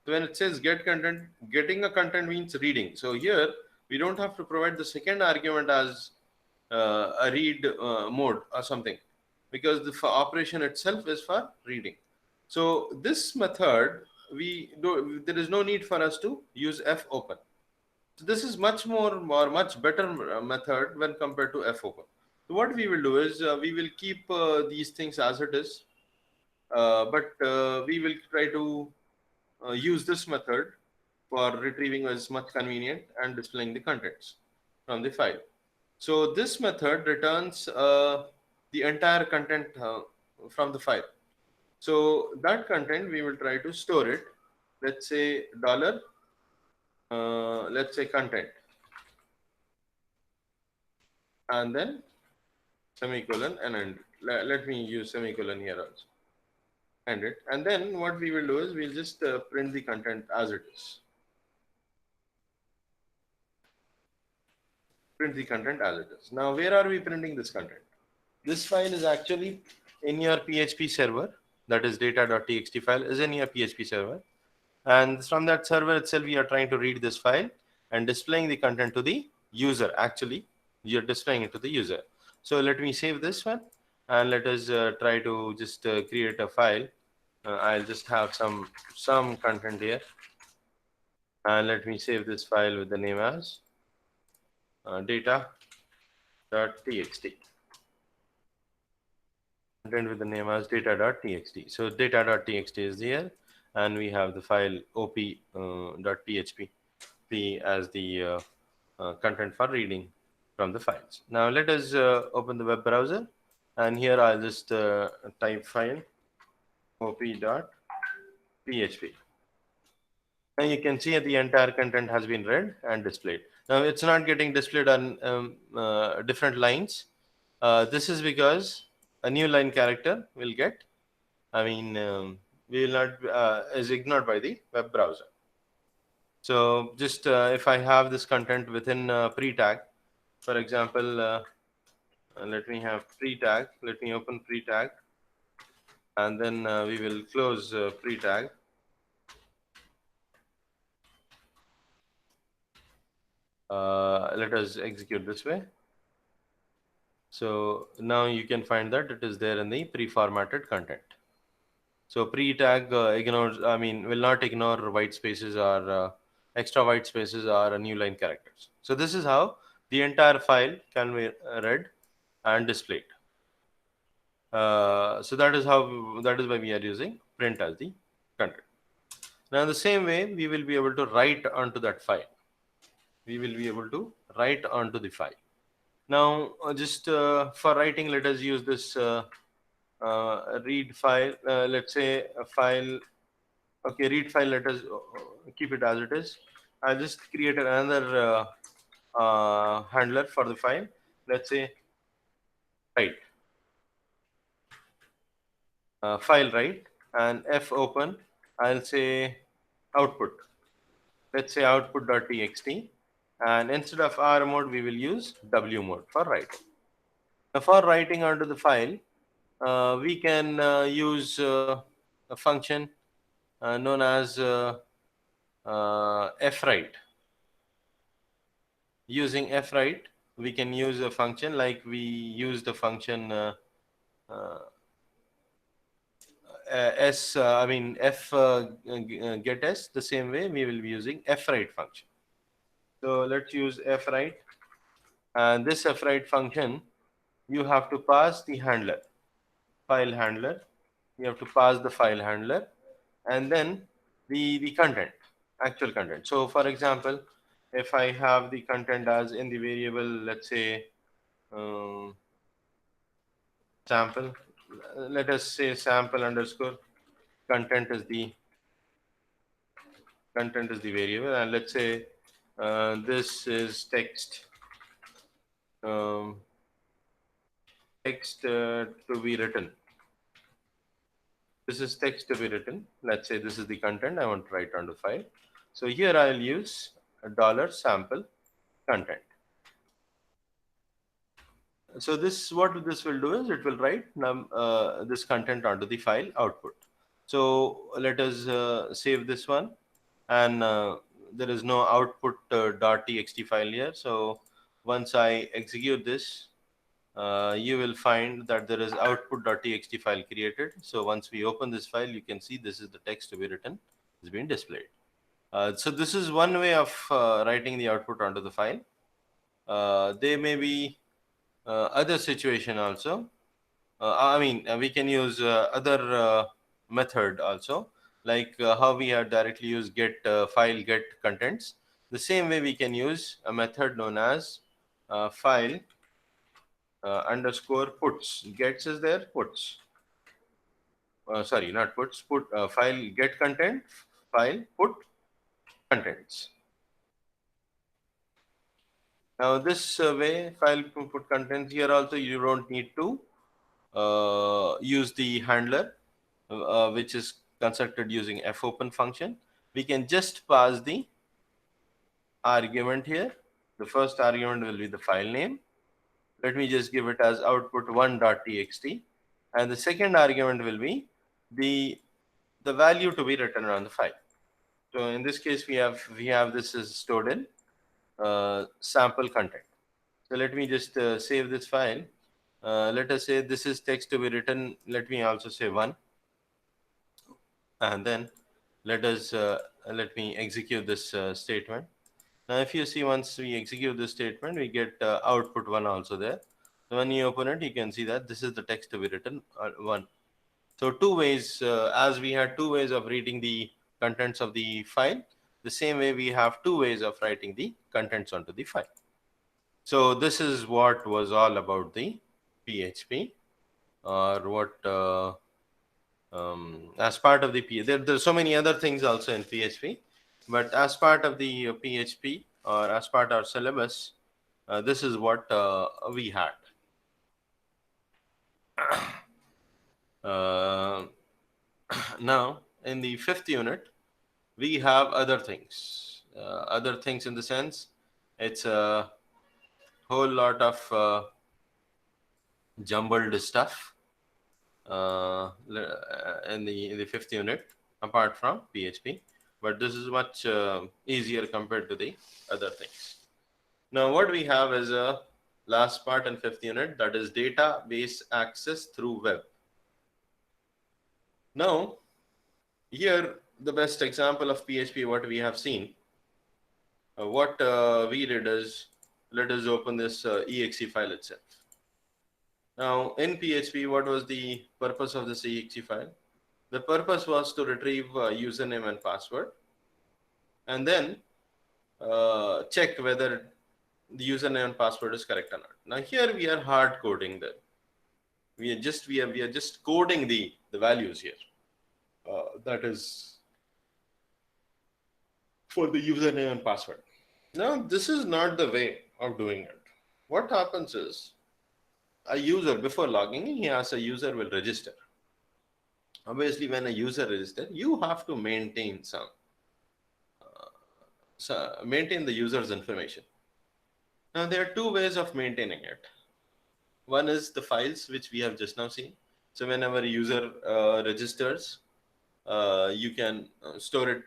So when it says get content, getting a content means reading. So here we don't have to provide the second argument as a read mode or something, because the operation itself is for reading. So this method, there is no need for us to use fopen. So this is much more or much better method when compared to fopen. So what we will do is we will keep these things as it is, but we will try to use this method for retrieving as much convenient and displaying the contents from the file. So this method returns the entire content from the file. So that content we will try to store it. Let's say dollar. Let's say content, and then semicolon and end. Let me use semicolon here also. End it. And then what we will do is we'll just print the content as it is. Print the content as it is. Now, where are we printing this content? This file is actually in your PHP server. That is data.txt file is in your PHP server. And from that server itself, we are trying to read this file and displaying the content to the user. Actually, you're displaying it to the user. So let me save this one, and let us try to just create a file. I'll just have some content here, and let me save this file with the name as data.txt. Content with the name as data.txt. So data.txt is here, and we have the file op.php as the content for reading from the files. Now let us open the web browser, and here I'll just type file op.php. And you can see the entire content has been read and displayed. Now it's not getting displayed on different lines. This is because a new line character will get, will not is ignored by the web browser. So just if I have this content within pre-tag, for example, let me have pre-tag. Let me open pre-tag, and then we will close pre-tag. Let us execute this way. So now you can find that it is there in the pre-formatted content. So pre-tag will not ignore white spaces or extra white spaces or new line characters. So this is how the entire file can be read and displayed. So that is why we are using print as the content. Now, in the same way, we will be able to write onto that file. We will be able to write onto the file. Now, just for writing, let us use this read file. Let's say a file. Okay, read file. Let us keep it as it is. I'll just create another handler for the file. Let's say write. File write and f open. I'll say output. Let's say output.txt, and instead of R mode we will use W mode for writing. Now, for writing onto the file, we can use a function known as fwrite. Using fwrite, we can use a function like we use the function get s. The same way we will be using fwrite function. So let's use fwrite, and this fwrite function, you have to pass the handler, file handler. You have to pass the file handler, and then the content, actual content. So for example, if I have the content as in the variable, let's say sample, let us say sample underscore content is the variable, and let's say this is text, text to be written. This is text to be written. Let's say this is the content I want to write on the file. So here I'll use a $sample content. So what this will do is it will write this content onto the file output. So let us save this one, and there is no output.txt file here. So once I execute this, you will find that there is output.txt file created. So once we open this file, you can see this is the text to be written is being displayed. So this is one way of writing the output onto the file. There may be other situation also. We can use other method also, like how we have directly used get file get contents. The same way we can use a method known as file underscore puts. Gets is there, puts. Sorry, not puts. Put file get content, file put contents. Now this way, file put contents, here also you don't need to use the handler, which is constructed using fopen function. We can just pass the argument here. The first argument will be the file name. Let me just give it as output1.txt, and the second argument will be the value to be written on the file. So in this case, we have this is stored in sample content. So let me just save this file. Let us say this is text to be written. Let me also say 1, and then let me execute this statement. Now, if you see, once we execute this statement, we get output 1 also there. So when you open it, you can see that this is the text to be written 1. So two ways, as we had two ways of reading the contents of the file, the same way we have two ways of writing the contents onto the file. So this is what was all about the PHP, or what as part of the PHP. There's so many other things also in PHP, but as part of the PHP, or as part of our syllabus, this is what we had. Now, in the 5th unit, we have other things. Other things in the sense, it's a whole lot of jumbled stuff in the 5th unit, apart from PHP. But this is much easier compared to the other things. Now, what we have is a last part in 5th unit, that is database access through web. Now, here the best example of PHP what we have seen. What we did is, let us open this exe file itself. Now, in PHP, what was the purpose of this exe file? The purpose was to retrieve username and password, and then check whether the username and password is correct or not. Now, here we are hard coding that. We are just coding the values here. That is for the username and password. Now, this is not the way of doing it. What happens is a user, before logging in, he asks a user will register. Obviously, when a user registers, you have to maintain maintain the user's information. Now, there are two ways of maintaining it. One is the files which we have just now seen. So whenever a user registers, you can store it.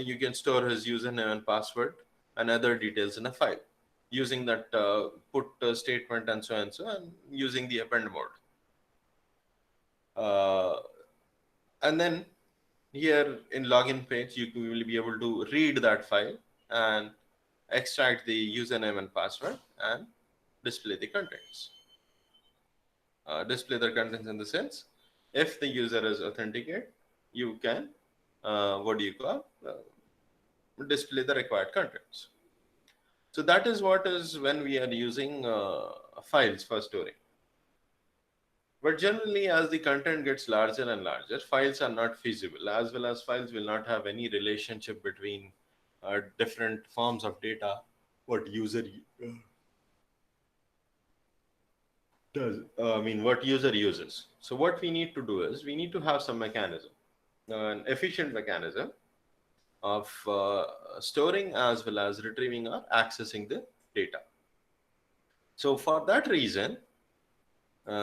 You can store his username and password and other details in a file using that put statement and so and using the append mode. And then here in login page, you will be able to read that file and extract the username and password and display the contents. Display the contents in the sense, if the user is authenticated, you can display the required contents. So that is what is when we are using files for storing. But generally, as the content gets larger and larger, files are not feasible, as well as files will not have any relationship between different forms of data, what user what user uses. So what we need to do is we need to have some mechanism, an efficient mechanism of storing as well as retrieving or accessing the data. So for that reason, we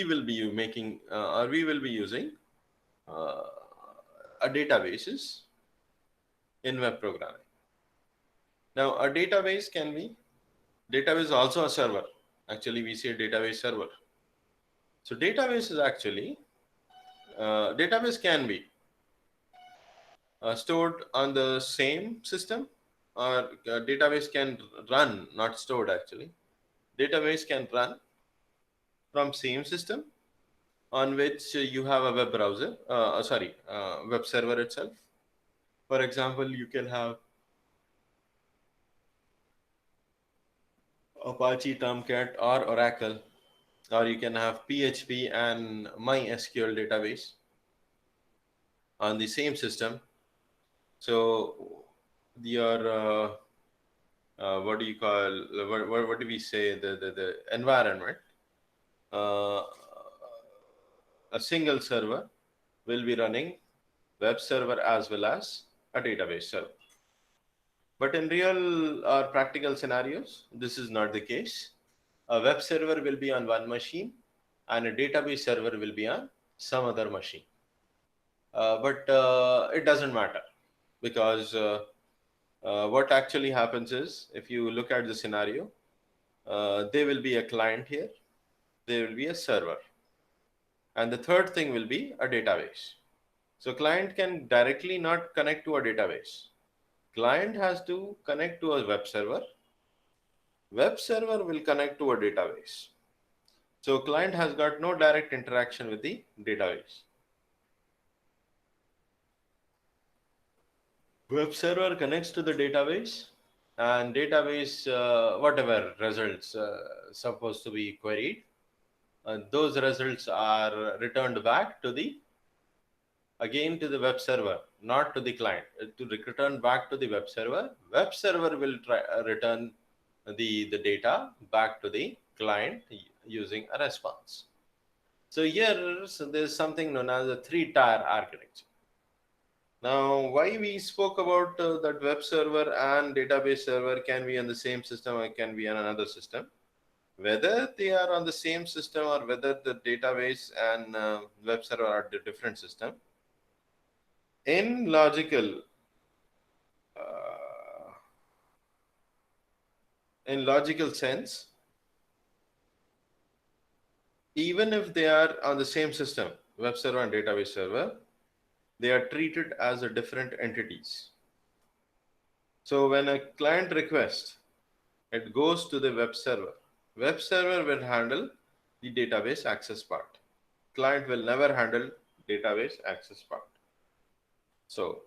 will be using a databases in web programming. Now, a database is also a server. Actually, we say database server. So database is actually, database can be stored on the same system, or database can run, not stored actually. Database can run from same system on which you have a web browser, web server itself. For example, you can have Apache, Tomcat, or Oracle, or you can have PHP and MySQL database on the same system. So your what do you call, what do we say, the environment, uh, a single server will be running web server as well as a database server. But in real or practical scenarios, this is not the case. A web server will be on one machine and a database server will be on some other machine. But it doesn't matter, because what actually happens is, if you look at the scenario, there will be a client here, there will be a server, and the third thing will be a database. So client can directly not connect to a database. Client has to connect to a web server. Web server will connect to a database. So client has got no direct interaction with the database. Web server connects to the database, and database, whatever results supposed to be queried, those results are returned back to the web server, not to the client. To return back to the web server, web server will return the data back to the client using a response. So here, there's something known as a three-tier architecture. Now, why we spoke about that web server and database server can be on the same system or can be on another system. Whether they are on the same system or whether the database and web server are the different system, in uh, logical sense, even if they are on the same system, web server and database server, they are treated as a different entities. So when a client requests, it goes to the web server. Web server will handle the database access part. Client will never handle database access part. So,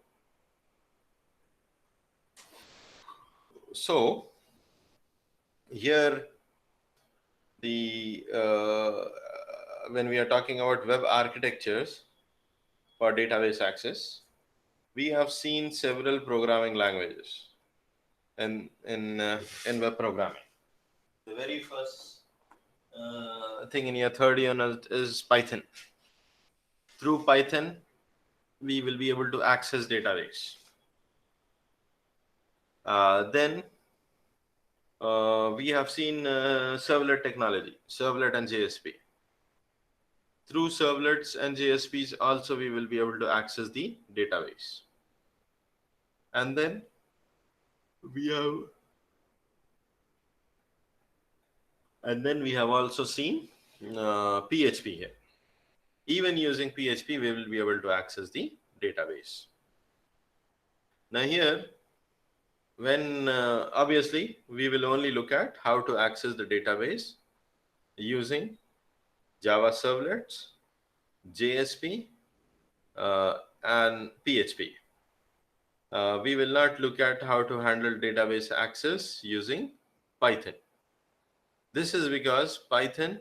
so here the when we are talking about web architectures for database access, we have seen several programming languages in web programming. The very first thing in your third unit is Python. Through Python, we will be able to access database. Then we have seen servlet technology, servlet and JSP. Through servlets and JSPs, also we will be able to access the database. And then we have also seen PHP here. Even using PHP, we will be able to access the database. Now here, when obviously we will only look at how to access the database using Java servlets, JSP, and PHP. We will not look at how to handle database access using Python. This is because Python,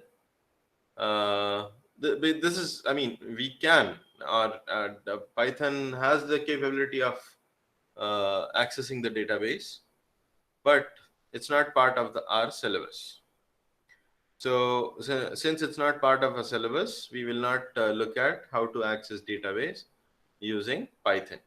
this is, I mean, we can, or Python has the capability of accessing the database, but it's not part of our syllabus. So since it's not part of a syllabus, we will not look at how to access database using Python.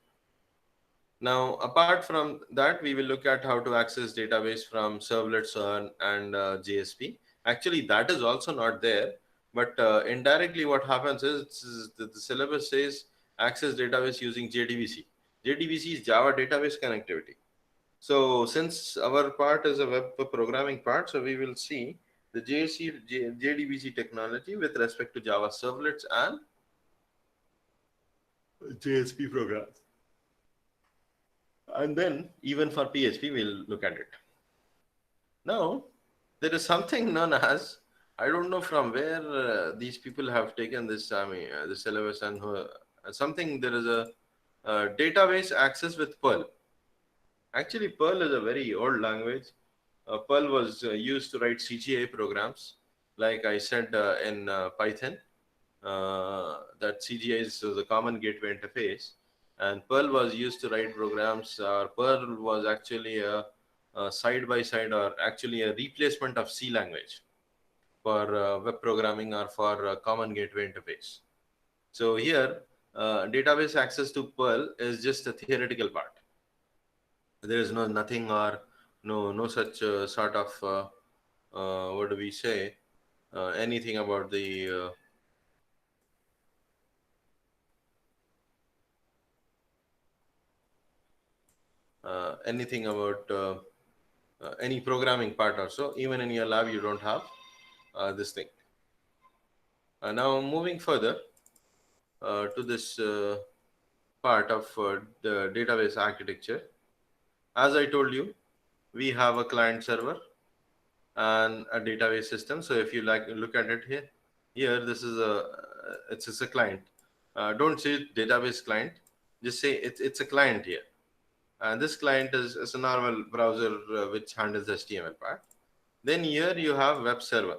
Now, apart from that, we will look at how to access database from servlets and JSP. Actually, that is also not there, but indirectly what happens is the syllabus says access database using JDBC. JDBC is Java database connectivity. So since our part is a web programming part, so we will see the JDBC technology with respect to Java servlets and JSP programs. And then even for PHP, we'll look at it. Now, there is something known as, I don't know from where these people have taken this, the syllabus and something, there is a database access with Perl. Actually, Perl is a very old language. Perl was used to write CGI programs. Like I said in Python, that CGI is the common gateway interface. And Perl was used to write programs. Perl was actually a side-by-side, or actually a replacement of C language for web programming or for common gateway interface. So here, database access to Perl is just a theoretical part. There is nothing or no such sort of what do we say, anything about the anything about any programming part or so. Even in your lab, you don't have this thing. Now moving further to this part of the database architecture. As I told you, we have a client server and a database system. So if you look at it here this is it's just a client. Don't say database client, just say it's a client here. And this client is a normal browser which handles the HTML part. Then here you have web server.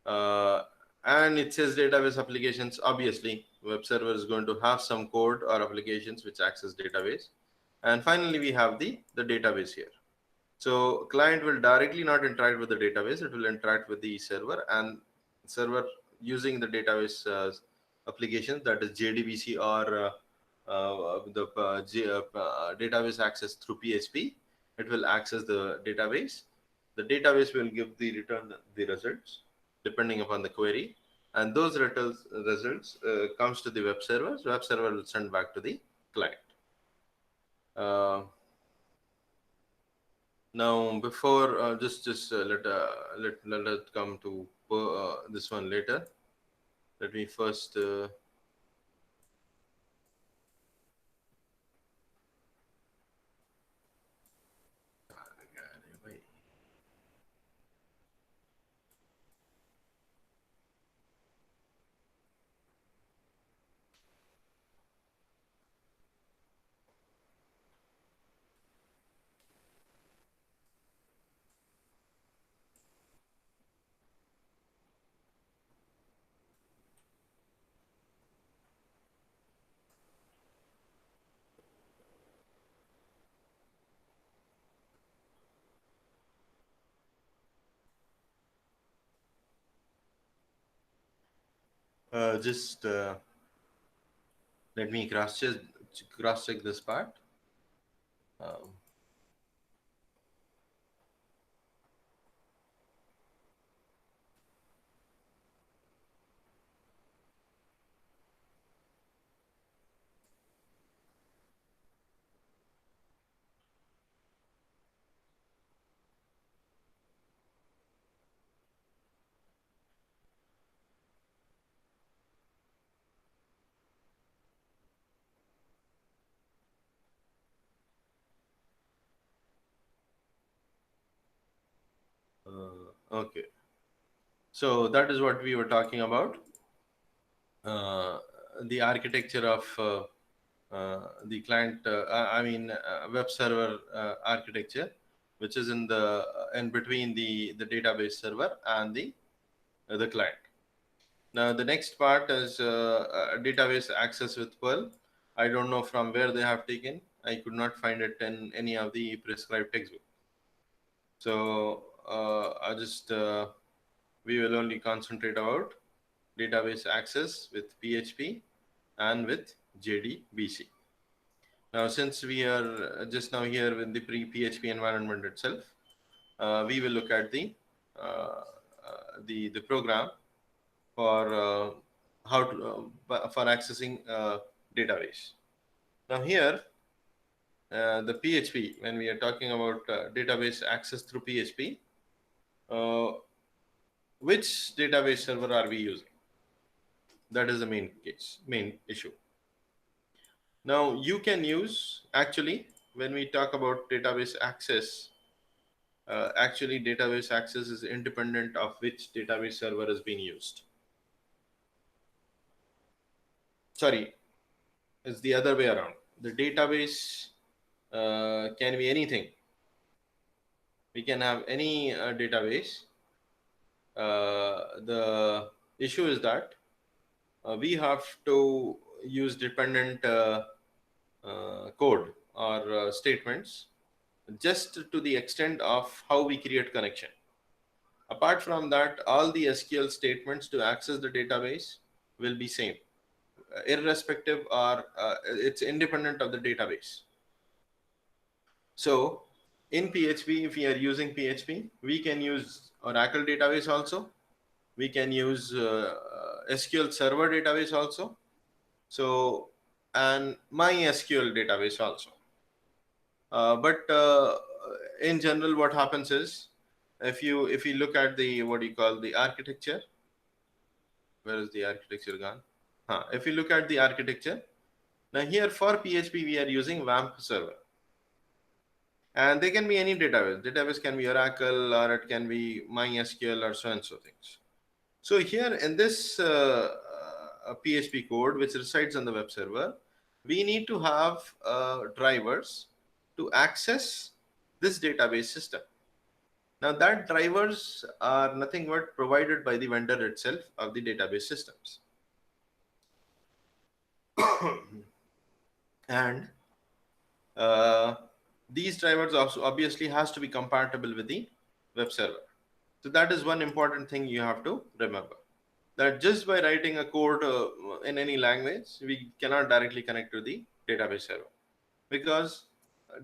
And it says database applications. Obviously, web server is going to have some code or applications which access database. And finally, we have the database here. So client will directly not interact with the database. It will interact with the server, and server using the database applications, that is JDBC or the database access through PHP. It will access the database. The database will return the results depending upon the query, and those results comes to the web server. Web server will send back to the client. Now, before just let us come to this one later. Let me first Just let me cross check this part. Um, okay, so that is what we were talking about. Uh, the architecture of the client, web server architecture, which is in between the database server and the client. Now the next part is database access with Perl. I don't know from where they have taken. I could not find it in any of the prescribed textbook. So I just we will only concentrate about database access with PHP and with JDBC. Now, since we are just now here with the pre-PHP environment itself, we will look at the program for how to for accessing database. Now here, the PHP, when we are talking about database access through PHP, uh, which database server are we using? That is the main issue. Now you can use, actually, when we talk about database access, actually database access is independent of which database server is being used. Sorry, it's the other way around. The database can be anything. We can have any database. The issue is that we have to use dependent code or statements just to the extent of how we create connection. Apart from that, all the SQL statements to access the database will be same, irrespective, or it's independent of the database. So in PHP, if we are using PHP, we can use Oracle database also. We can use SQL Server database also. So, and MySQL database also. But in general, what happens is, if you look at the, what do you call, the architecture, where is the architecture gone? If you look at the architecture, now here for PHP we are using WAMP server, and they can be any database. Database can be Oracle, or it can be MySQL, or so and so things. So here in this PHP code which resides on the web server, we need to have drivers to access this database system. Now that drivers are nothing but provided by the vendor itself of the database systems. And these drivers also obviously has to be compatible with the web server. So that is one important thing you have to remember, that just by writing a code in any language, we cannot directly connect to the database server, because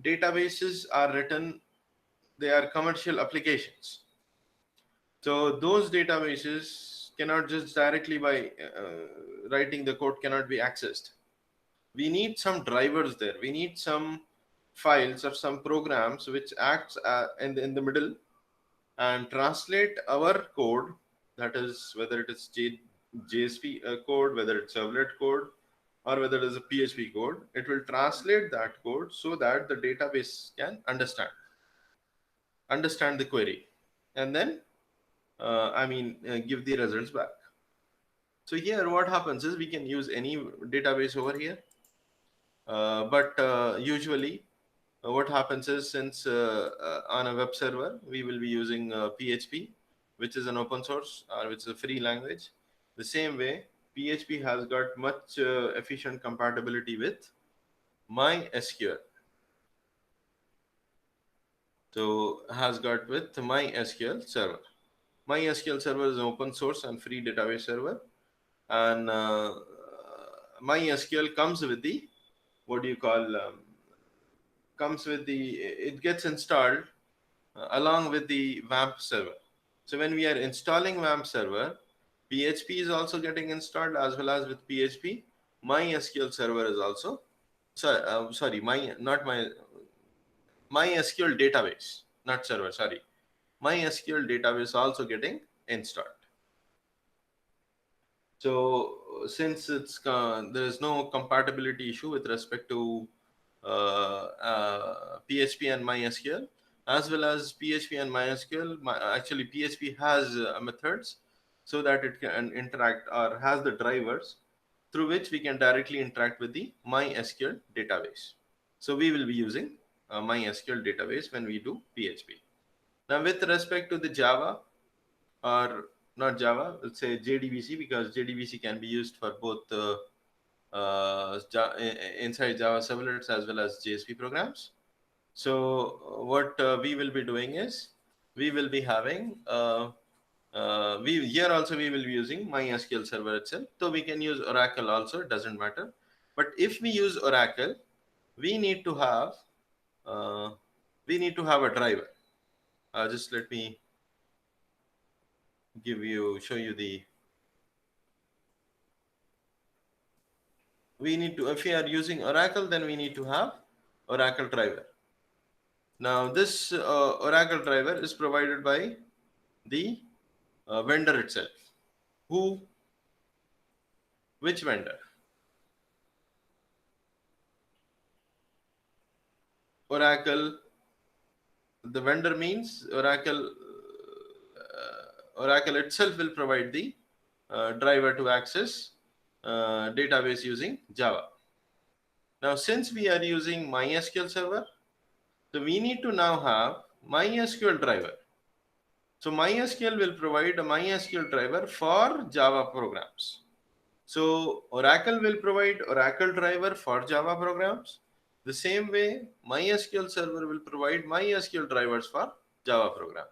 databases are written, they are commercial applications. So those databases cannot just directly by writing the code cannot be accessed. We need some drivers there. We need some files or some programs which acts in the middle and translate our code, that is whether it is JSP code, whether it's servlet code, or whether it is a PHP code. It will translate that code so that the database can understand the query, and then give the results back. So here what happens is, we can use any database over here, but usually what happens is, since on a web server we will be using PHP, which is an open source or which is a free language. The same way, PHP has got much efficient compatibility with MySQL. So has got with MySQL server. MySQL server is an open source and free database server. and MySQL comes with the, what do you call, comes with the, it gets installed along with the WAMP server. So when we are installing WAMP server, PHP is also getting installed, as well as with PHP, MySQL server is also, sorry, MySQL database, not server, sorry. MySQL database also getting installed. So since there is no compatibility issue with respect to PHP and MySQL, as well as PHP and MySQL, actually PHP has methods so that it can interact, or has the drivers through which we can directly interact with the MySQL database. So we will be using MySQL database when we do PHP. Now with respect to the Java, or not Java, let's say JDBC, because JDBC can be used for both inside Java servlets as well as JSP programs. So what we will be doing is, we will be having we here also we will be using MySQL server itself. So we can use Oracle also, it doesn't matter. But if we use Oracle, we need to have uh, a driver. Just let me show you the, we need to, if we are using Oracle, then we need to have Oracle driver. Now this Oracle driver is provided by the vendor itself. Who? Which vendor? Oracle. The vendor means Oracle. Oracle itself will provide the driver to access database using Java. Now, since we are using MySQL server, so we need to now have MySQL driver. So MySQL will provide a MySQL driver for Java programs. So Oracle will provide Oracle driver for Java programs. The same way, MySQL server will provide MySQL drivers for Java program.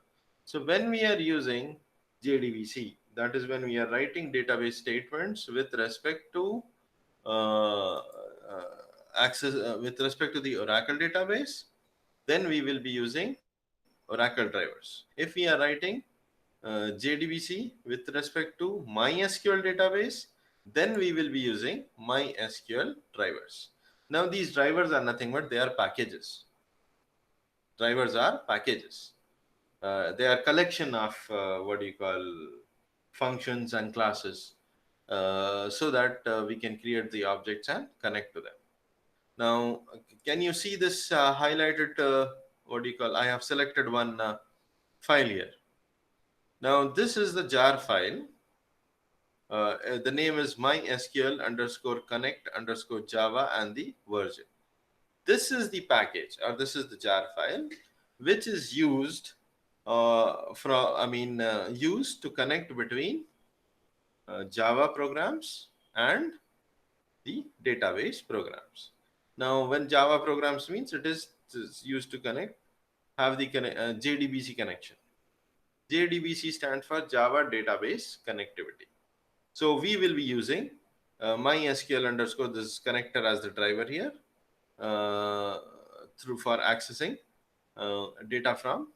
So when we are using JDBC, that is when we are writing database statements with respect to uh, with respect to the Oracle database, then we will be using Oracle drivers. If we are writing JDBC with respect to MySQL database, then we will be using MySQL drivers. Now these drivers are nothing but they are packages. Drivers are packages. They are collection of what do you call, functions and classes, so that we can create the objects and connect to them. Now, can you see this highlighted? What do you call? I have selected one file here. Now this is the jar file. The name is mysql underscore connect underscore java and the version. This is the package, or this is the jar file, which is used used to connect between Java programs and the database programs. Now, when Java programs means, it is used to connect, have the JDBC connection. JDBC stands for Java Database Connectivity. So we will be using MySQL underscore this connector as the driver here, through for accessing data from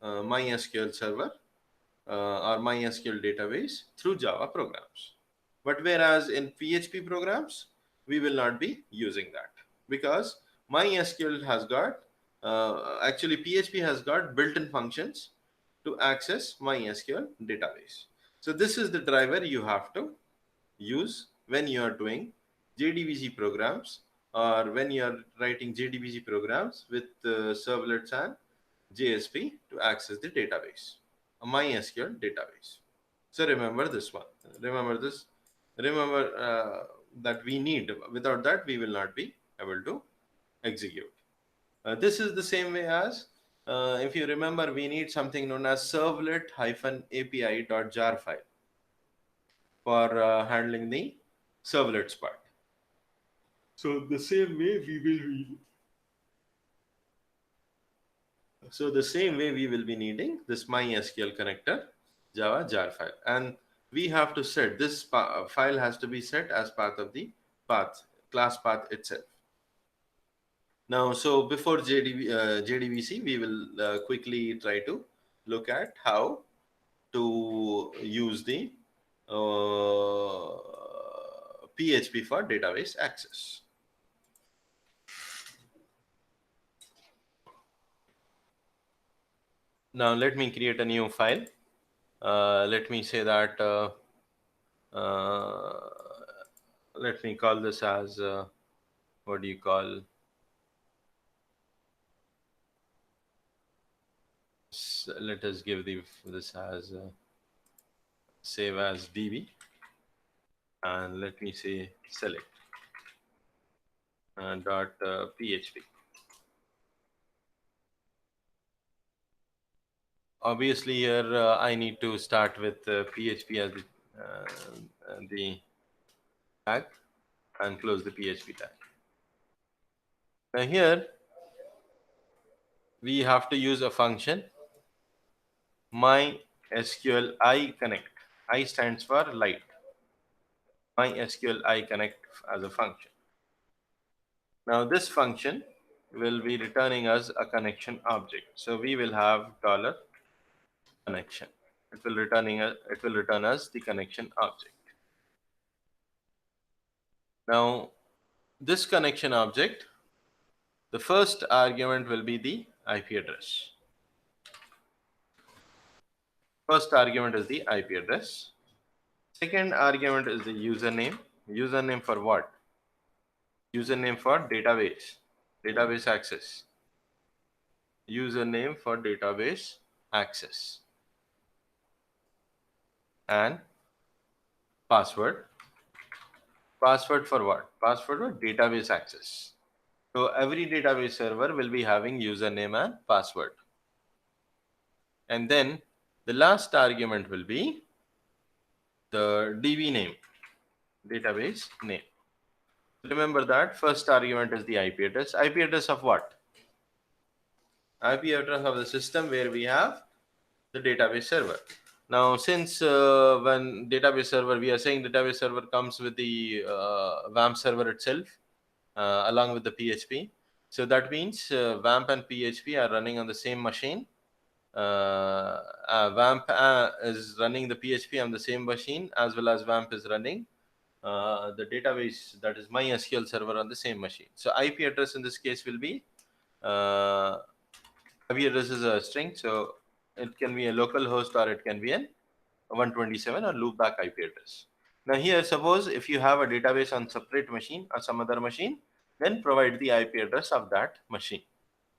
MySQL server or MySQL database through Java programs. But whereas in PHP programs, we will not be using that, because MySQL has got, actually PHP has got built-in functions to access MySQL database. So this is the driver you have to use when you are doing JDBC programs, or when you are writing JDBC programs with servlets and JSP to access the database, a MySQL database. So remember this one. Remember this. Remember that we need. Without that, we will not be able to execute. This is the same way as, if you remember, we need something known as servlet-api.jar file for handling the servlets part. So the same way we will be needing this MySQL connector Java jar file, and we have to set this file has to be set as part of the path, class path itself. Now, so before JDBC, we will quickly try to look at how to use the PHP for database access. Now, let me create a new file. Let me say that let me call this as what do you call? Let us give this as save as db, and let me say select dot php. Obviously, here I need to start with PHP as the tag and close the PHP tag. Now here we have to use a function MySQLi connect. I stands for light. MySQLi connect as a function. Now this function will be returning us a connection object. So we will have dollar connection. It will return us the connection object. Now this connection object, the first argument will be the IP address. First argument is the IP address. Second argument is the username. Username for what? Username for database access. Username for database access. And password. Password for what? Password for database access. So every database server will be having username and password. And then the last argument will be the DB name, database name. Remember that first argument is the IP address. IP address of what? IP address of the system where we have the database server. Now, since when database server, we are saying database server comes with the WAMP server itself along with the PHP. So that means WAMP and PHP are running on the same machine. WAMP is running the PHP on the same machine, as well as WAMP is running the database, that is MySQL server, on the same machine. So IP address in this case will be IP address is a string, so it can be a local host or it can be an 127 or loopback IP address. Now here, suppose if you have a database on separate machine or some other machine, then provide the IP address of that machine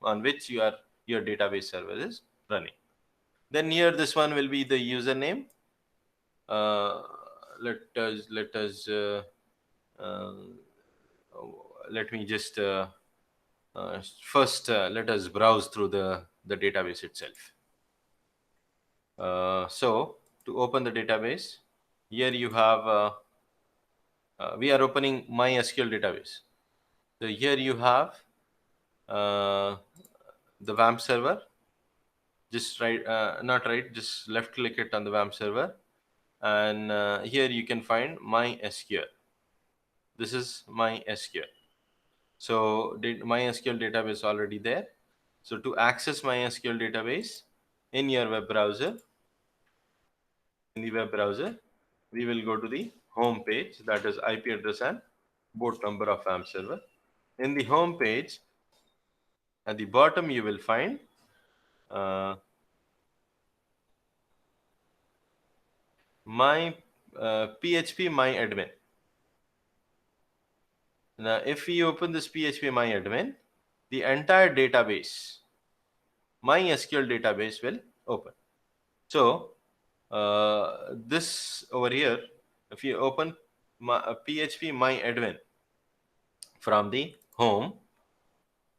on which your database server is running. Then here, this one will be the username. Let me just first let us browse through the database itself. So to open the database, here you have we are opening MySQL database. So here you have the WAMP server. Just just left click it on the WAMP server, and here you can find MySQL. This is MySQL. So MySQL database already there. So to access MySQL database in your web browser, we will go to the home page, that is IP address and port number of WAMP server. In the home page, at the bottom you will find PHP my admin. Now, if we open this PHP my admin, the entire database, MySQL database, will open. So this over here, if you open PHP my admin from the home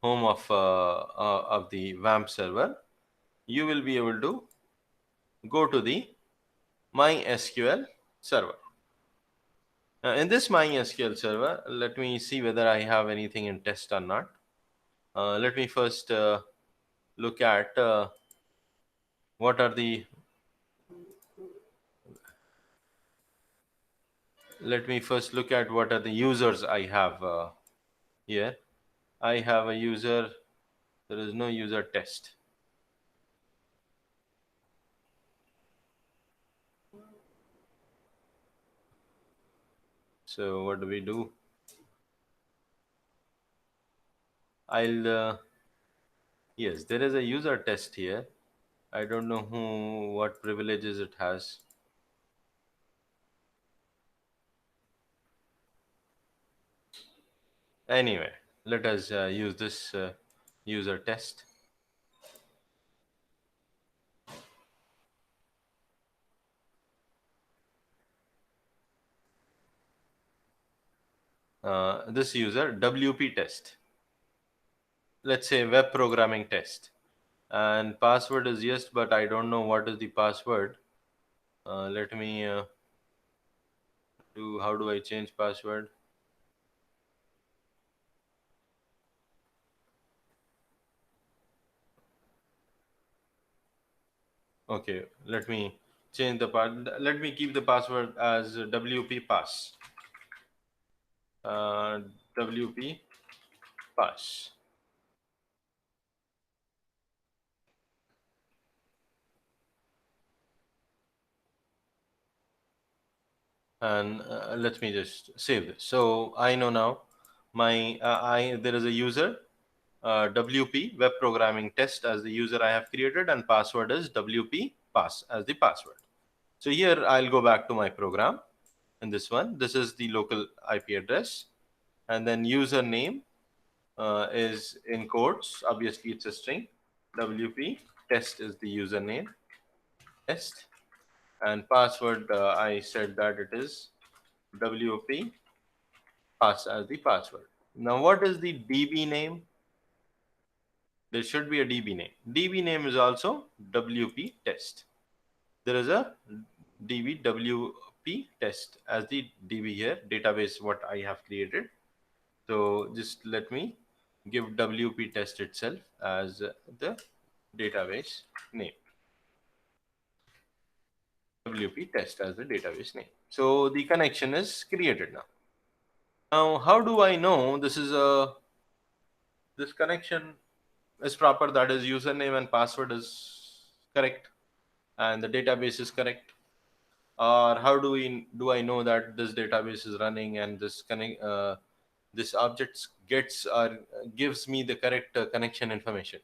of the WAMP server, you will be able to go to the MySQL server. Now, in this MySQL server, let me see whether I have anything in test or not. Let me first look at what are the Let me first look at what are the users I have here. I have a user. There is no user test. So what do we do? Yes, there is a user test here. I don't know what privileges it has. Anyway, let us use this user test. This user WP test. Let's say web programming test. And password is yes, but I don't know what is the password. Let me how do I change password? Okay, let me change the let me keep the password as WP pass. uh, WP pass. And let me just save this. So I know now my I there is a user WP web programming test as the user I have created, and password is WP pass as the password. So here I'll go back to my program. In this one, this is the local IP address, and then username is in quotes. Obviously, it's a string. WP test is the username test, and password I said that it is WP pass as the password. Now, what is the DB name? There should be a DB name. DB name is also WP test. There is a DB WP test as the DB here, database what I have created. So just let me give WP test itself as the database name. WP test as the database name. So the connection is created now. Now, how do I know this connection is proper? That is, username and password is correct, and the database is correct. Or how do I know that this database is running and this object gets or gives me the correct connection information?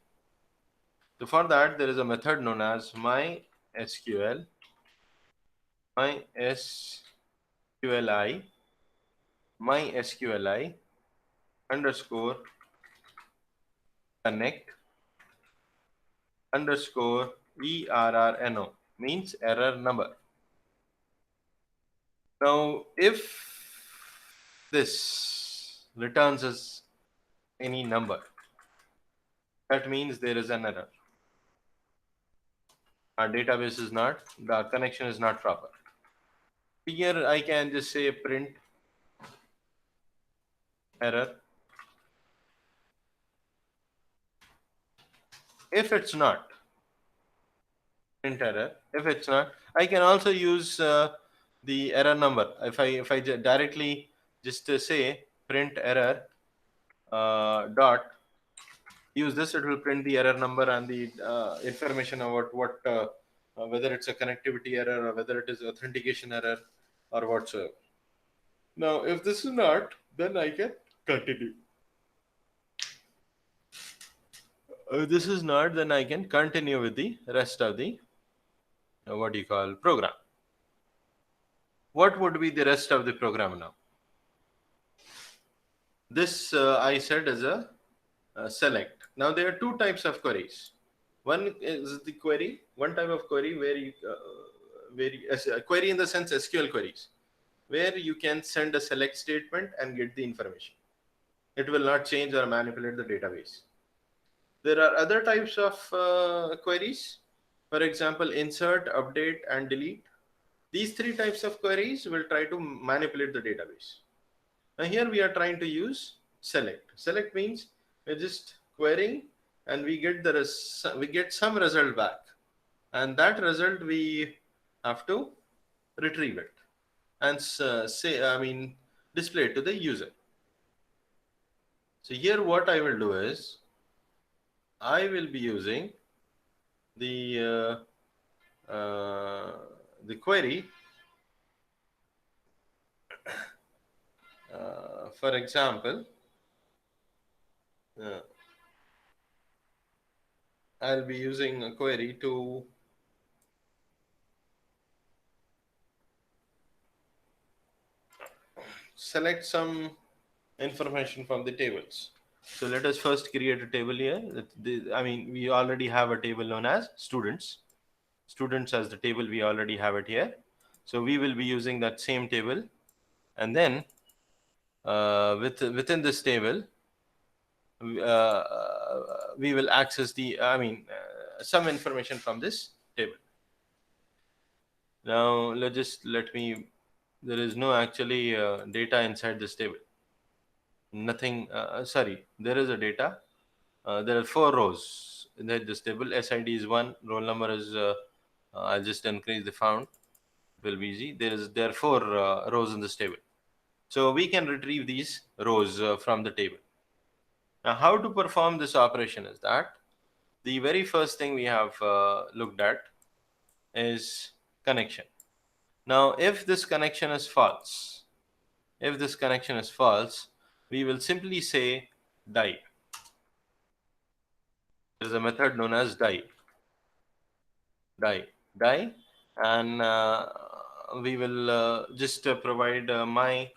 So for that, there is a method known as mysqli mysqli underscore connect underscore errno, means error number. Now, if this returns as any number, that means there is an error. Our database is not, the connection is not proper. Here I can just say print error. If it's not, print error. If it's not, I can also use the error number. If I directly just say print error dot use this, it will print the error number and the information about what whether it's a connectivity error or whether it is authentication error or whatsoever. Now, if this is not, then I can continue. If this is not, then I can continue with the rest of the what do you call program. What would be the rest of the program now? This I said is a select. Now there are two types of queries. One is the query, one type of query where a query in the sense SQL queries, where you can send a select statement and get the information. It will not change or manipulate the database. There are other types of queries. For example, insert, update, and delete. These three types of queries will try to manipulate the database. Now here we are trying to use select. Select means we're just querying and we get some result back, and that result we have to retrieve it. and display it to the user. So here what I will do is I will be using the the query. For example, uh, I'll be using a query to select some information from the tables. So let us first create a table here. We already have a table known as students. Students as the table, we already have it here. So we will be using that same table, and then within this table, we will access some information from this table. Now let me. There is no actually data inside this table. Nothing. Sorry, there is a data. There are 4 rows in this table. SID is 1. Roll number is. I'll just increase the font. It will be easy. There are 4 rows in this table. So we can retrieve these rows from the table. Now, how to perform this operation is that the very first thing we have looked at is connection. Now, if this connection is false, we will simply say die. There is a method known as die, and we will just provide my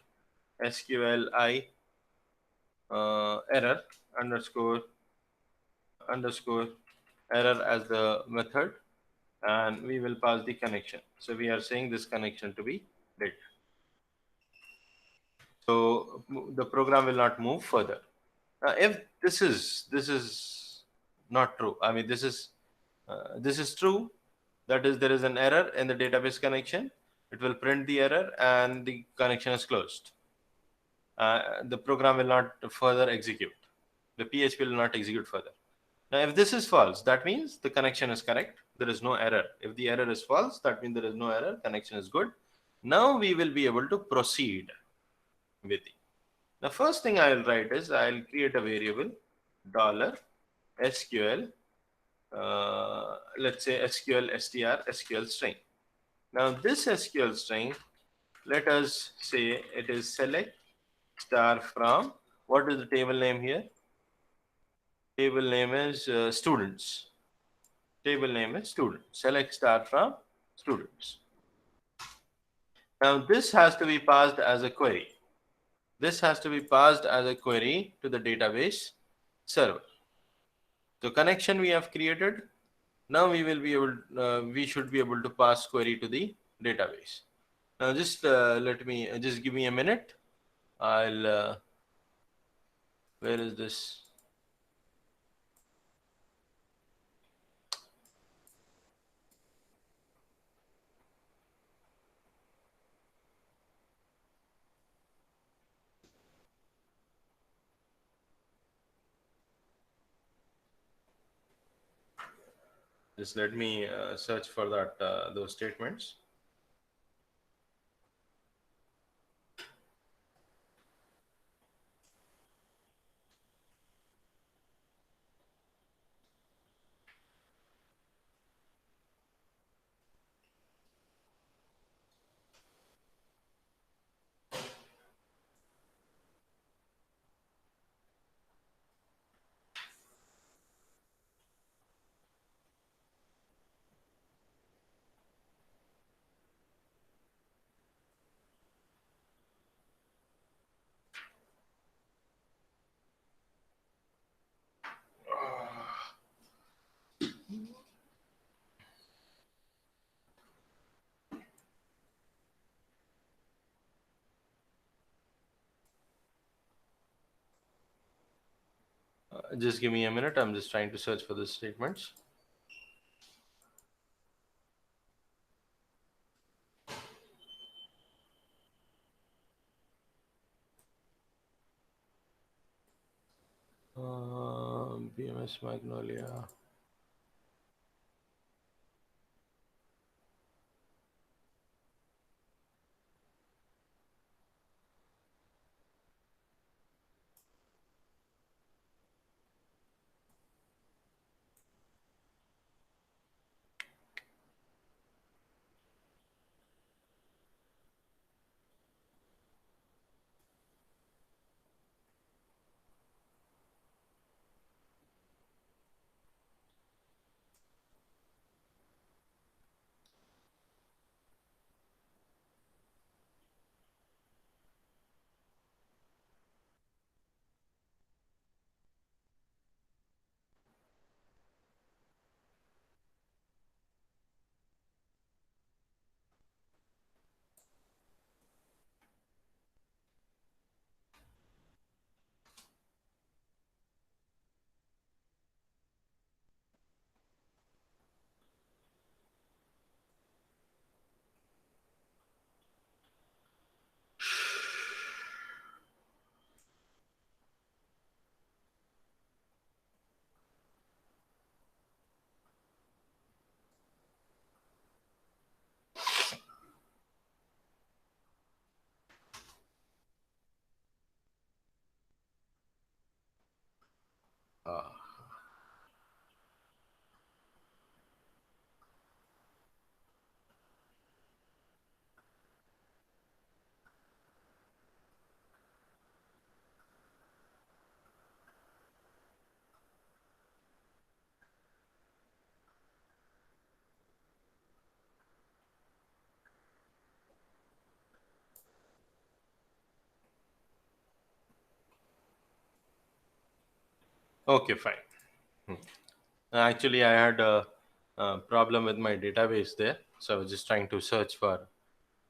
SQLi error underscore error as the method, and we will pass the connection. So we are saying this connection to be dead. So the program will not move further. If this is not true, this is true. That is, there is an error in the database connection. It will print the error, and the connection is closed. The program will not further execute. The PHP will not execute further. Now, if this is false, that means the connection is correct. There is no error. If the error is false, that means there is no error. Connection is good. Now we will be able to proceed with it. The first thing I will write is I'll create a variable $SQL, let's say SQL str SQL string. Now this SQL string, let us say it is select star from, what is the table name here? Table name is students. Table name is student. Select star from students. Now this has to be passed as a query. This has to be passed as a query to the database server. The connection we have created. Now we should be able to pass query to the database. Now just just give me a minute. I'll where is this? Just let me search for those statements. Just give me a minute. I'm just trying to search for the statements. BMS Magnolia. Uh, okay, fine. Hmm. Actually, I had a problem with my database there, so I was just trying to search for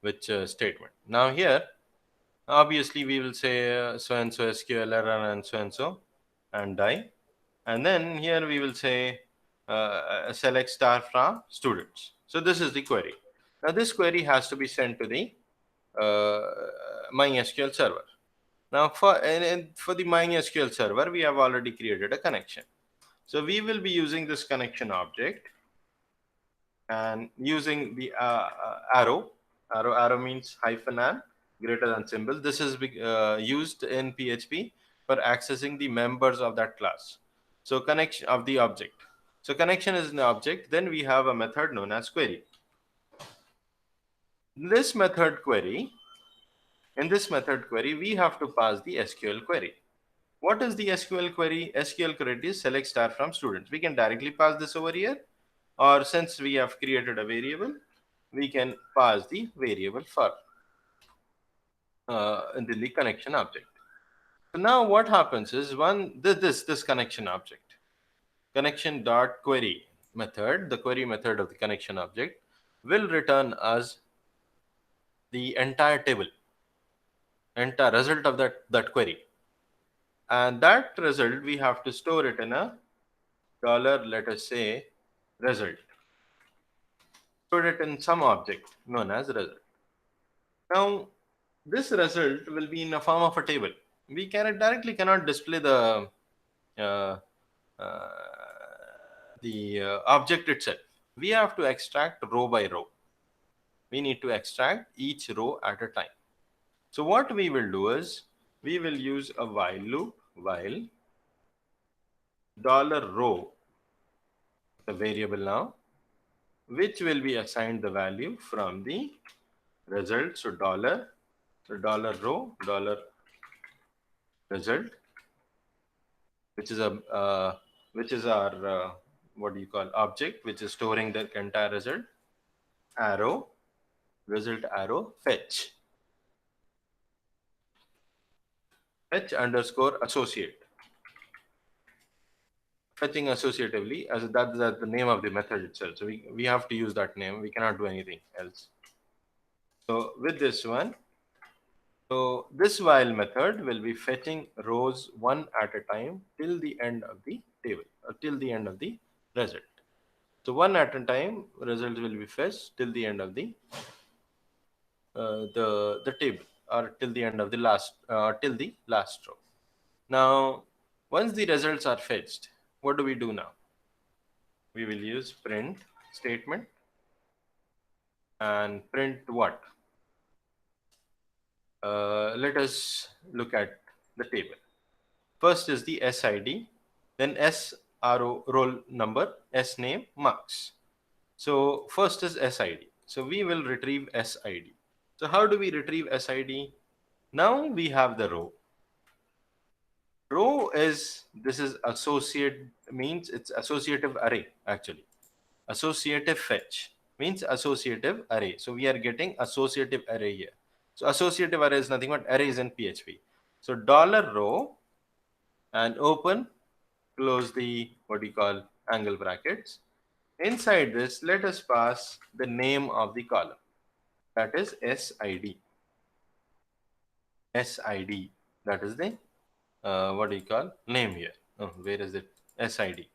which statement. Now here, obviously, we will say so and so SQL error and so and die, and then here we will say select star from students. So this is the query. Now this query has to be sent to the uh, MySQL server. Now for the MySQL server, we have already created a connection. So we will be using this connection object and using the arrow means hyphen and greater than symbol. This is used in PHP for accessing the members of that class. So connection of the object. So connection is an object. Then we have a method known as query. This method query, in this method query, we have to pass the SQL query. What is the SQL query? SQL query is select star from students. We can directly pass this over here, or since we have created a variable, we can pass the variable for in the connection object. So now what happens is this connection object, connection dot query method, the query method of the connection object will return us the entire table, entire result of that query, and that result we have to store it in a dollar, let us say, result. Store it in some object known as result. Now this result will be in the form of a table. We cannot display uh, uh, the object itself. We have to extract row by row. We need to extract each row at a time. So what we will do is we will use a while loop, while dollar row, the variable now, which will be assigned the value from the result. So dollar row, dollar result, which is a which is our what do you call object, which is storing the entire result. Arrow, result arrow, fetch underscore associate, fetching associatively, as that's the name of the method itself. So we have to use that name. We cannot do anything else. So with this one, so this while method will be fetching rows one at a time till the end of the table, or till the end of the result. So one at a time result will be fetched till the end of the table, or till the end of the last till the last row. Now, once the results are fetched, what do we do now? We will use print statement and print what? Let us look at the table. First is the SID, then roll number, S name, marks. So first is SID. So we will retrieve SID. So how do we retrieve SID? Now we have the row. Row is, this is associate, means it's associative array actually. Associative fetch means associative array. So we are getting associative array here. So associative array is nothing but arrays in PHP. So dollar row and open, close the what do you call angle brackets. Inside this, let us pass the name of the column. That is SID. SID. That is the what do you call name here. Oh, where is it? SID.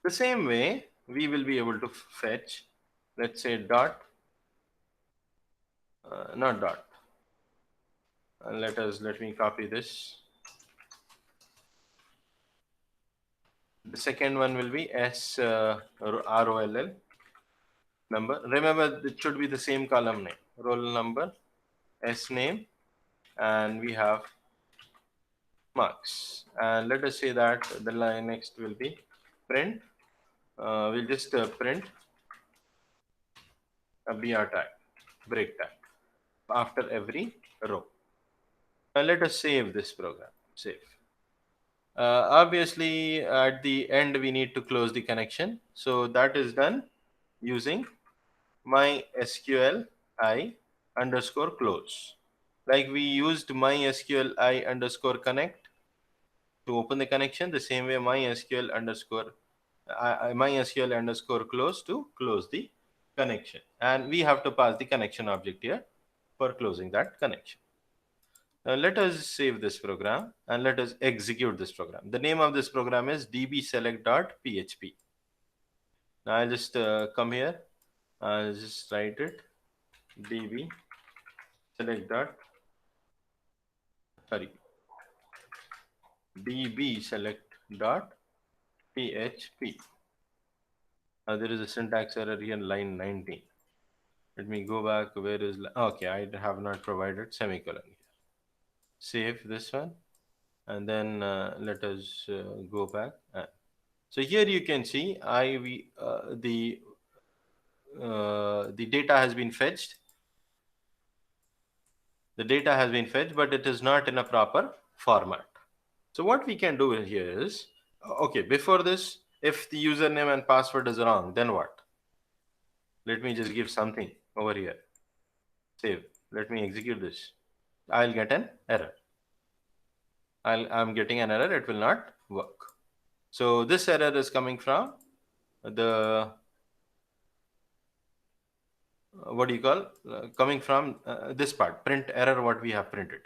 The same way, we will be able to fetch, let's say dot, not dot. Let me copy this. The second one will be ROLL number. Remember, it should be the same column name. Roll number, S name, and we have marks. And let us say that the line next will be print. We'll just print a BR tag, break tag, after every row. Let us save this program. Save. Obviously, at the end, we need to close the connection. So that is done using mysqli underscore close. Like we used mysqli underscore connect to open the connection, the same way mysql underscore close to close the connection. And we have to pass the connection object here for closing that connection. Now let us save this program and let us execute this program. The name of this program is dbselect.php. Now I'll just come here. I'll just write it db select dot sorry db select dot php. Now there is a syntax error here in line 19. Let me go back. Where is okay? I have not provided semicolon here. Save this one, and then let us go back. So here you can see the data has been fetched. The data has been fetched, but it is not in a proper format. So what we can do here is, okay, before this, if the username and password is wrong, then what? Let me just give something over here. Save. Let me execute this. I'll get an error. I'm getting an error. It will not work. So this error is coming from the what do you call coming from this part, print error, what we have printed.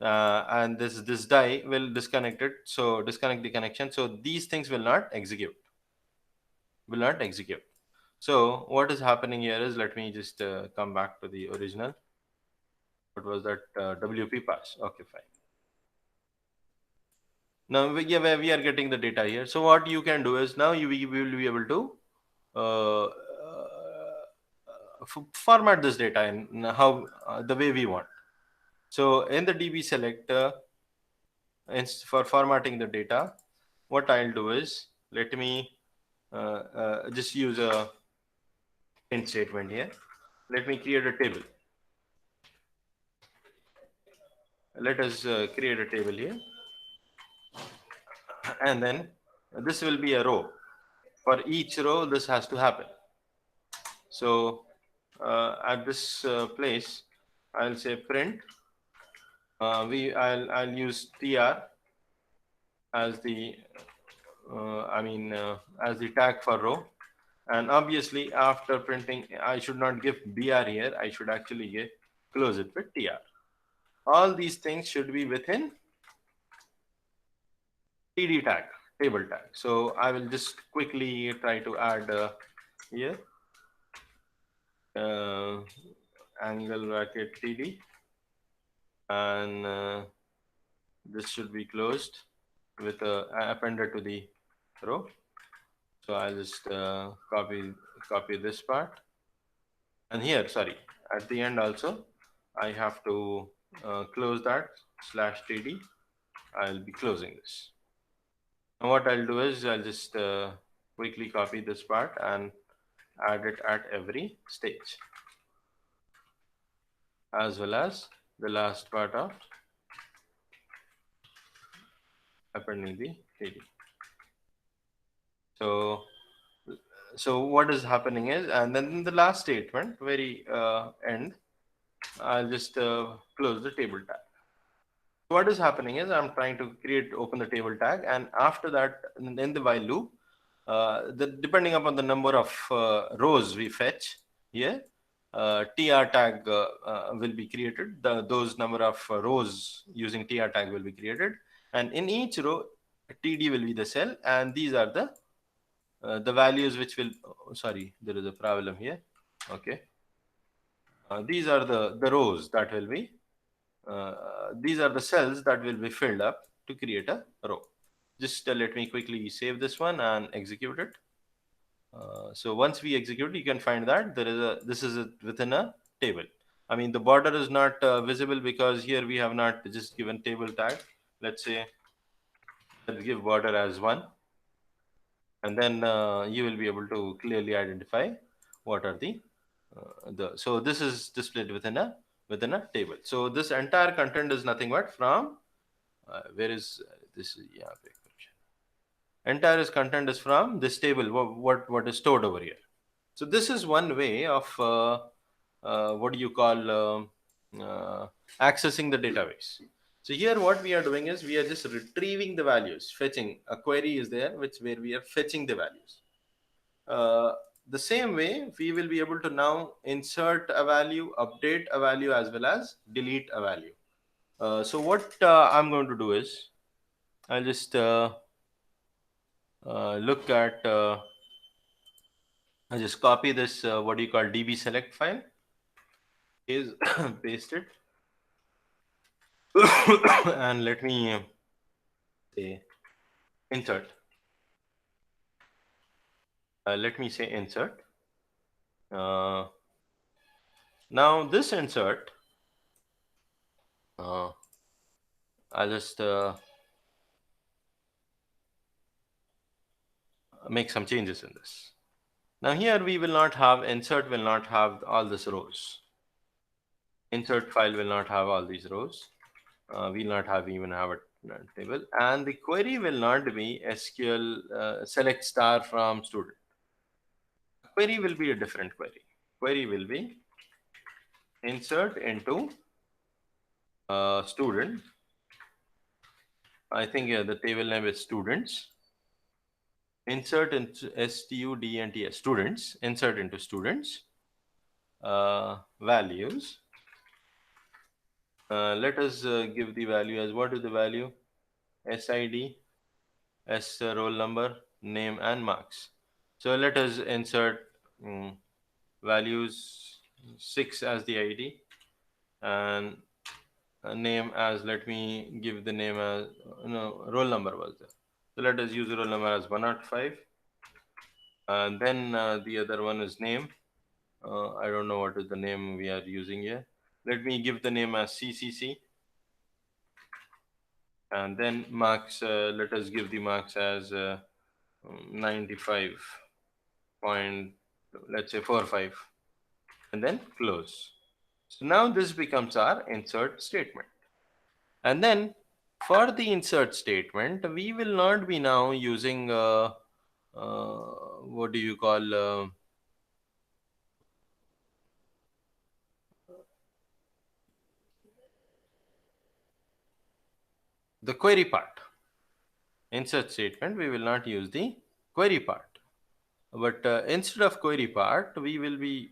And this die will disconnect it, so disconnect the connection, so these things will not execute. So what is happening here is, let me just come back to the original. What was that? WP pass. Okay, fine. Now we are getting the data here. So what you can do is, now we will be able to format this data in how the way we want. So in the db select, for formatting the data, what I'll do is, let me just use a print statement here. Let me create a table. Let us create a table here, and then this will be a row. For each row, this has to happen. So at this place, I'll say print. I'll use tr as the as the tag for row, and obviously after printing, I should not give br here. I should actually close it with tr. All these things should be within td tag, table tag. So I will just quickly try to add here angle bracket td, and this should be closed with appended to the row. So I'll just copy this part, and here, sorry, at the end also I have to close that /td. I'll be closing this. Now what I'll do is, I'll just quickly copy this part and add it at every stage, as well as the last part of appending the td. So what is happening is, and then in the last statement, very end, I'll just close the table tag. What is happening is, I'm trying to open the table tag, and after that, in the while loop, depending upon the number of rows we fetch here, tr tag will be created. Those number of rows using tr tag will be created, and in each row, td will be the cell, and these are the values which will. Sorry, there is a problem here. Okay, these are the rows that will be. These are the cells that will be filled up to create a row. Just let me quickly save this one and execute it. So once we execute, you can find that this is within a table. I mean, the border is not visible because here we have not just given table tag. let's say, let's give border as 1, and then you will be able to clearly identify what are the so this is displayed within a table. So this entire content is nothing but from where is this is yeah, entire is content is from this table, what is stored over here. So this is one way of what do you call uh, accessing the database. So here what we are doing is we are just retrieving the values, fetching. A query is there which where we are fetching the values. uh, the same way we will be able to now insert a value, update a value, as well as delete a value. So what I'm going to do is I'll just look at I just copy this what do you call db select file, is paste it and let me say insert. Let me say insert. Uh, Now this insert, uh, I'll just make some changes in this. Now here we will not have, insert will not have all these rows. Insert file will not have all these rows. We'll not have even have a table, and the query will not be SQL select star from student. Query will be a different query. Query will be insert into student. I think the table name is students. Insert into students, students. Insert into students. Values. Let us give the value as, what is the value? SID, S roll number, name, and marks. So let us insert values 6 as the ID, and name as, let me give the name as, no, roll number was there. So let us use roll number as 105. And then the other one is name. I don't know what is the name we are using here. Let me give the name as CCC. And then marks, let us give the marks as 95 point, let's say 45, and then close. So now this becomes our insert statement. And then for the insert statement, we will not be now using what do you call the query part. Insert statement, we will not use the query part, but instead of query part, we will be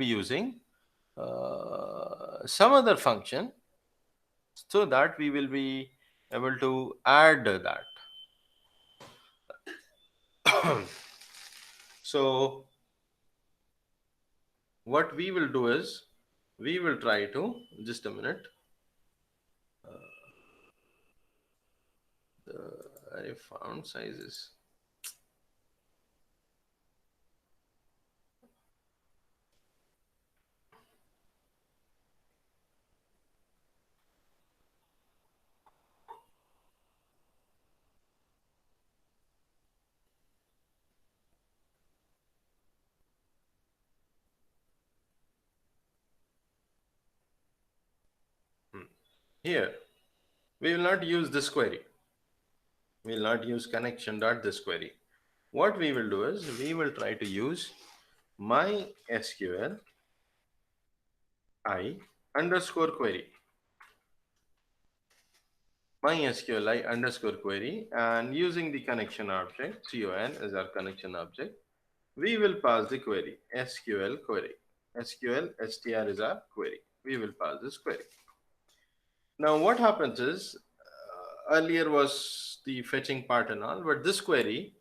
using some other function, so that we will be able to add that. So what we will do is we will try to, just a minute, I found sizes. Here we will not use this query, we will not use connection dot this query. What we will do is we will try to use my SQL I underscore query, MySQL I underscore query, and using the connection object, con is our connection object, we will pass the query SQL query. SQL str is our query. We will pass this query. Now what happens is, earlier was the fetching part and all, but this query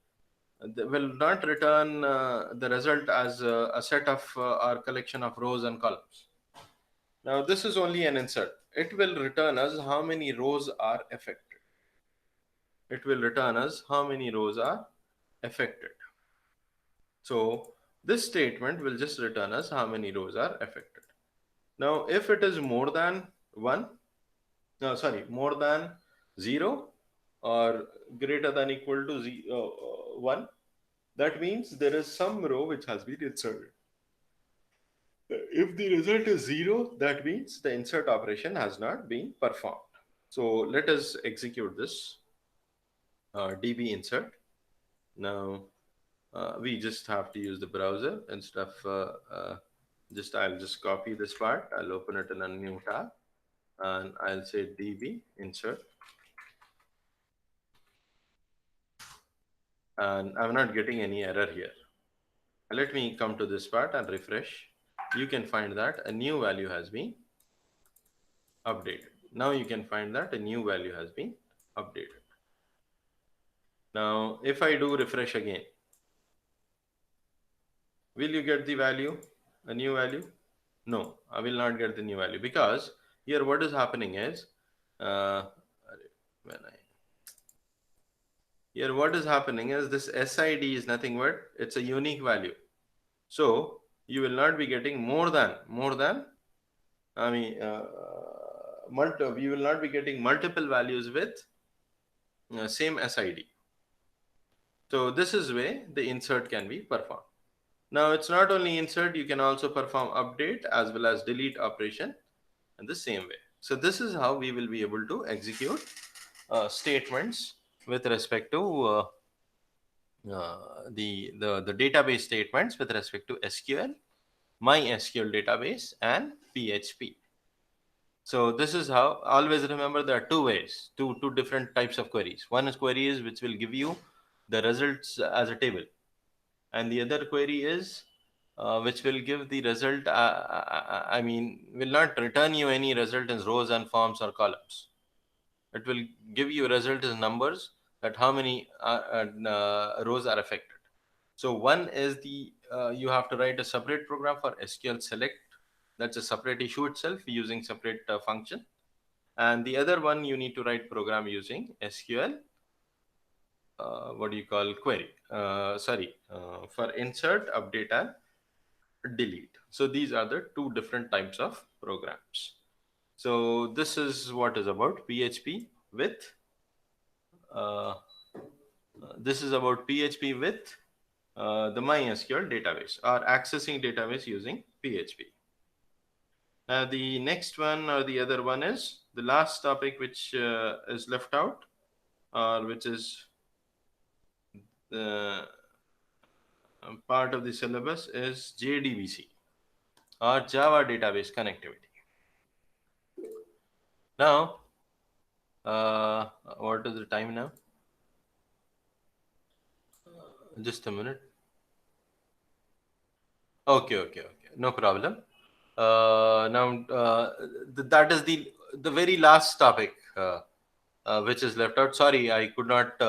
will not return the result as a set of or collection of rows and columns. Now this is only an insert. It will return us how many rows are affected. It will return us how many rows are affected. So this statement will just return us how many rows are affected. Now if it is more than 1, No, sorry, more than 0 or greater than equal to 1. That means there is some row which has been inserted. If the result is 0, that means the insert operation has not been performed. So let us execute this db insert. Now we just have to use the browser instead of I'll just copy this part. I'll open it in a new tab and I'll say db insert. And I'm not getting any error here. Let me come to this part and refresh. You can find that a new value has been updated. Now you can find that a new value has been updated. Now, if I do refresh again, will you get the value, a new value? No, I will not get the new value, because here what is happening is, here what is happening is this SID is nothing but it's a unique value. So you will not be getting more than, I mean, you will not be getting multiple values with same SID. So this is where the insert can be performed. Now it's not only insert, you can also perform update as well as delete operation in the same way. So this is how we will be able to execute statements with respect to the database statements with respect to SQL, MySQL database, and PHP. So this is how, always remember there are two ways, two different types of queries. One is queries which will give you the results as a table, and the other query is which will give the result, I mean, will not return you any result in rows and forms or columns. It will give you result as numbers, that how many rows are affected. So one is the you have to write a separate program for SQL select. That's a separate issue itself using separate function. And the other one, you need to write program using SQL what do you call query, for insert, update, and delete. So these are the two different types of programs. So this is what is about PHP with this is about PHP with the MySQL database, or accessing database using PHP. Now the next one, or the other one, is the last topic which is left out, or which is the part of the syllabus, is JDBC, or Java Database Connectivity. Now, what is the time now? Just a minute. Okay. No problem. Now, that is the very last topic which is left out. Sorry, I could not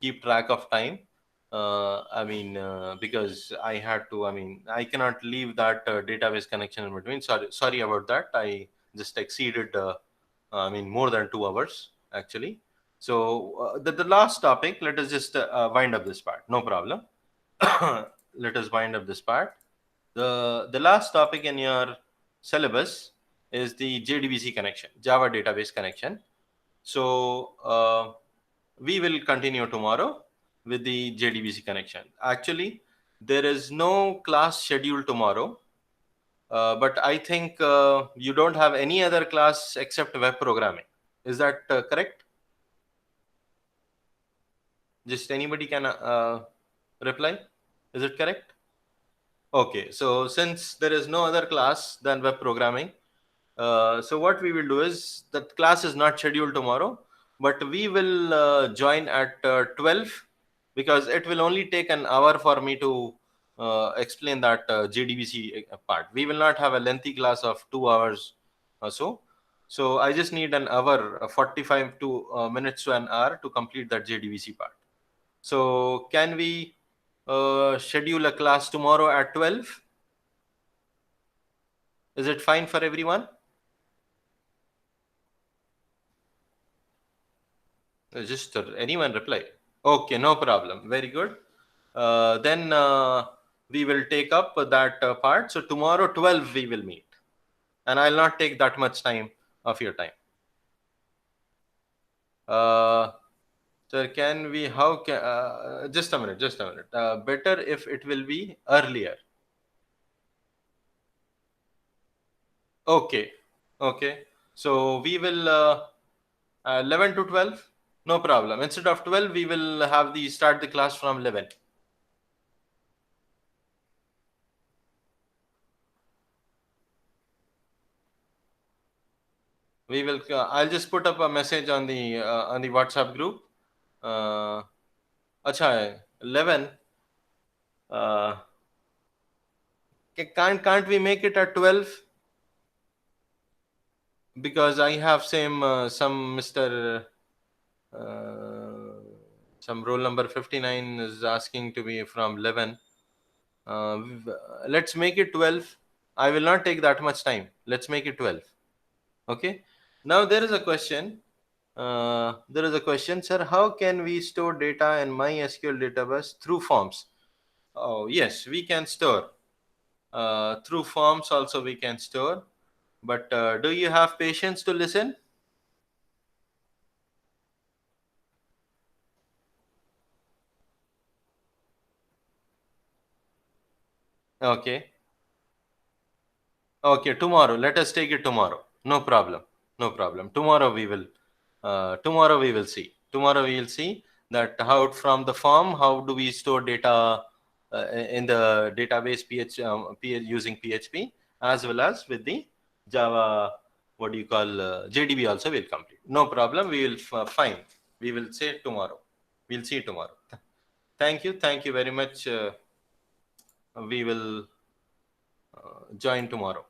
keep track of time. Because I had to. I mean, I cannot leave that database connection in between. Sorry about that. I just exceeded. More than 2 hours actually. So the last topic. Let us just wind up this part. No problem. Let us wind up this part. The last topic in your syllabus is the JDBC connection, Java database connection. So we will continue tomorrow with the JDBC connection. Actually, there is no class scheduled tomorrow, but I think you don't have any other class except web programming. Is that correct? Just anybody can reply. Is it correct? Okay, so since there is no other class than web programming, so what we will do is, that class is not scheduled tomorrow, but we will join at 12, because it will only take an hour for me to explain that JDBC part. We will not have a lengthy class of 2 hours or so. So I just need an hour, 45 minutes to an hour to complete that JDBC part. So can we schedule a class tomorrow at 12? Is it fine for everyone? Just anyone reply. Okay, no problem. Very good. Then we will take up that part. So tomorrow 12 we will meet, and I'll not take that much time of your time. Uh, Sir, can we? How can? Just a minute. Just a minute. Better if it will be earlier. Okay. Okay. So we will 11 to 12. No problem. Instead of 12, we will have the start the class from 11. We will. I'll just put up a message on the WhatsApp group. Uh, Acha hai, 11. Uh, can't we make it at 12? Because I have some Mr. Uh, some roll number 59 is asking to be from 11. Let's make it 12. I will not take that much time. Let's make it 12. Okay. Now there is a question. Sir. How can we store data in MySQL database through forms? Oh, yes, we can store. Through forms also we can store. But do you have patience to listen? Okay. Okay, tomorrow. Let us take it tomorrow. No problem. No problem. Tomorrow we will see. Tomorrow we will see that how from the form, how do we store data in the database using PHP, as well as with the Java, what do you call, JDB also will complete. No problem. We will fine. We will say tomorrow. We'll see tomorrow. Thank you. Thank you very much. We will join tomorrow.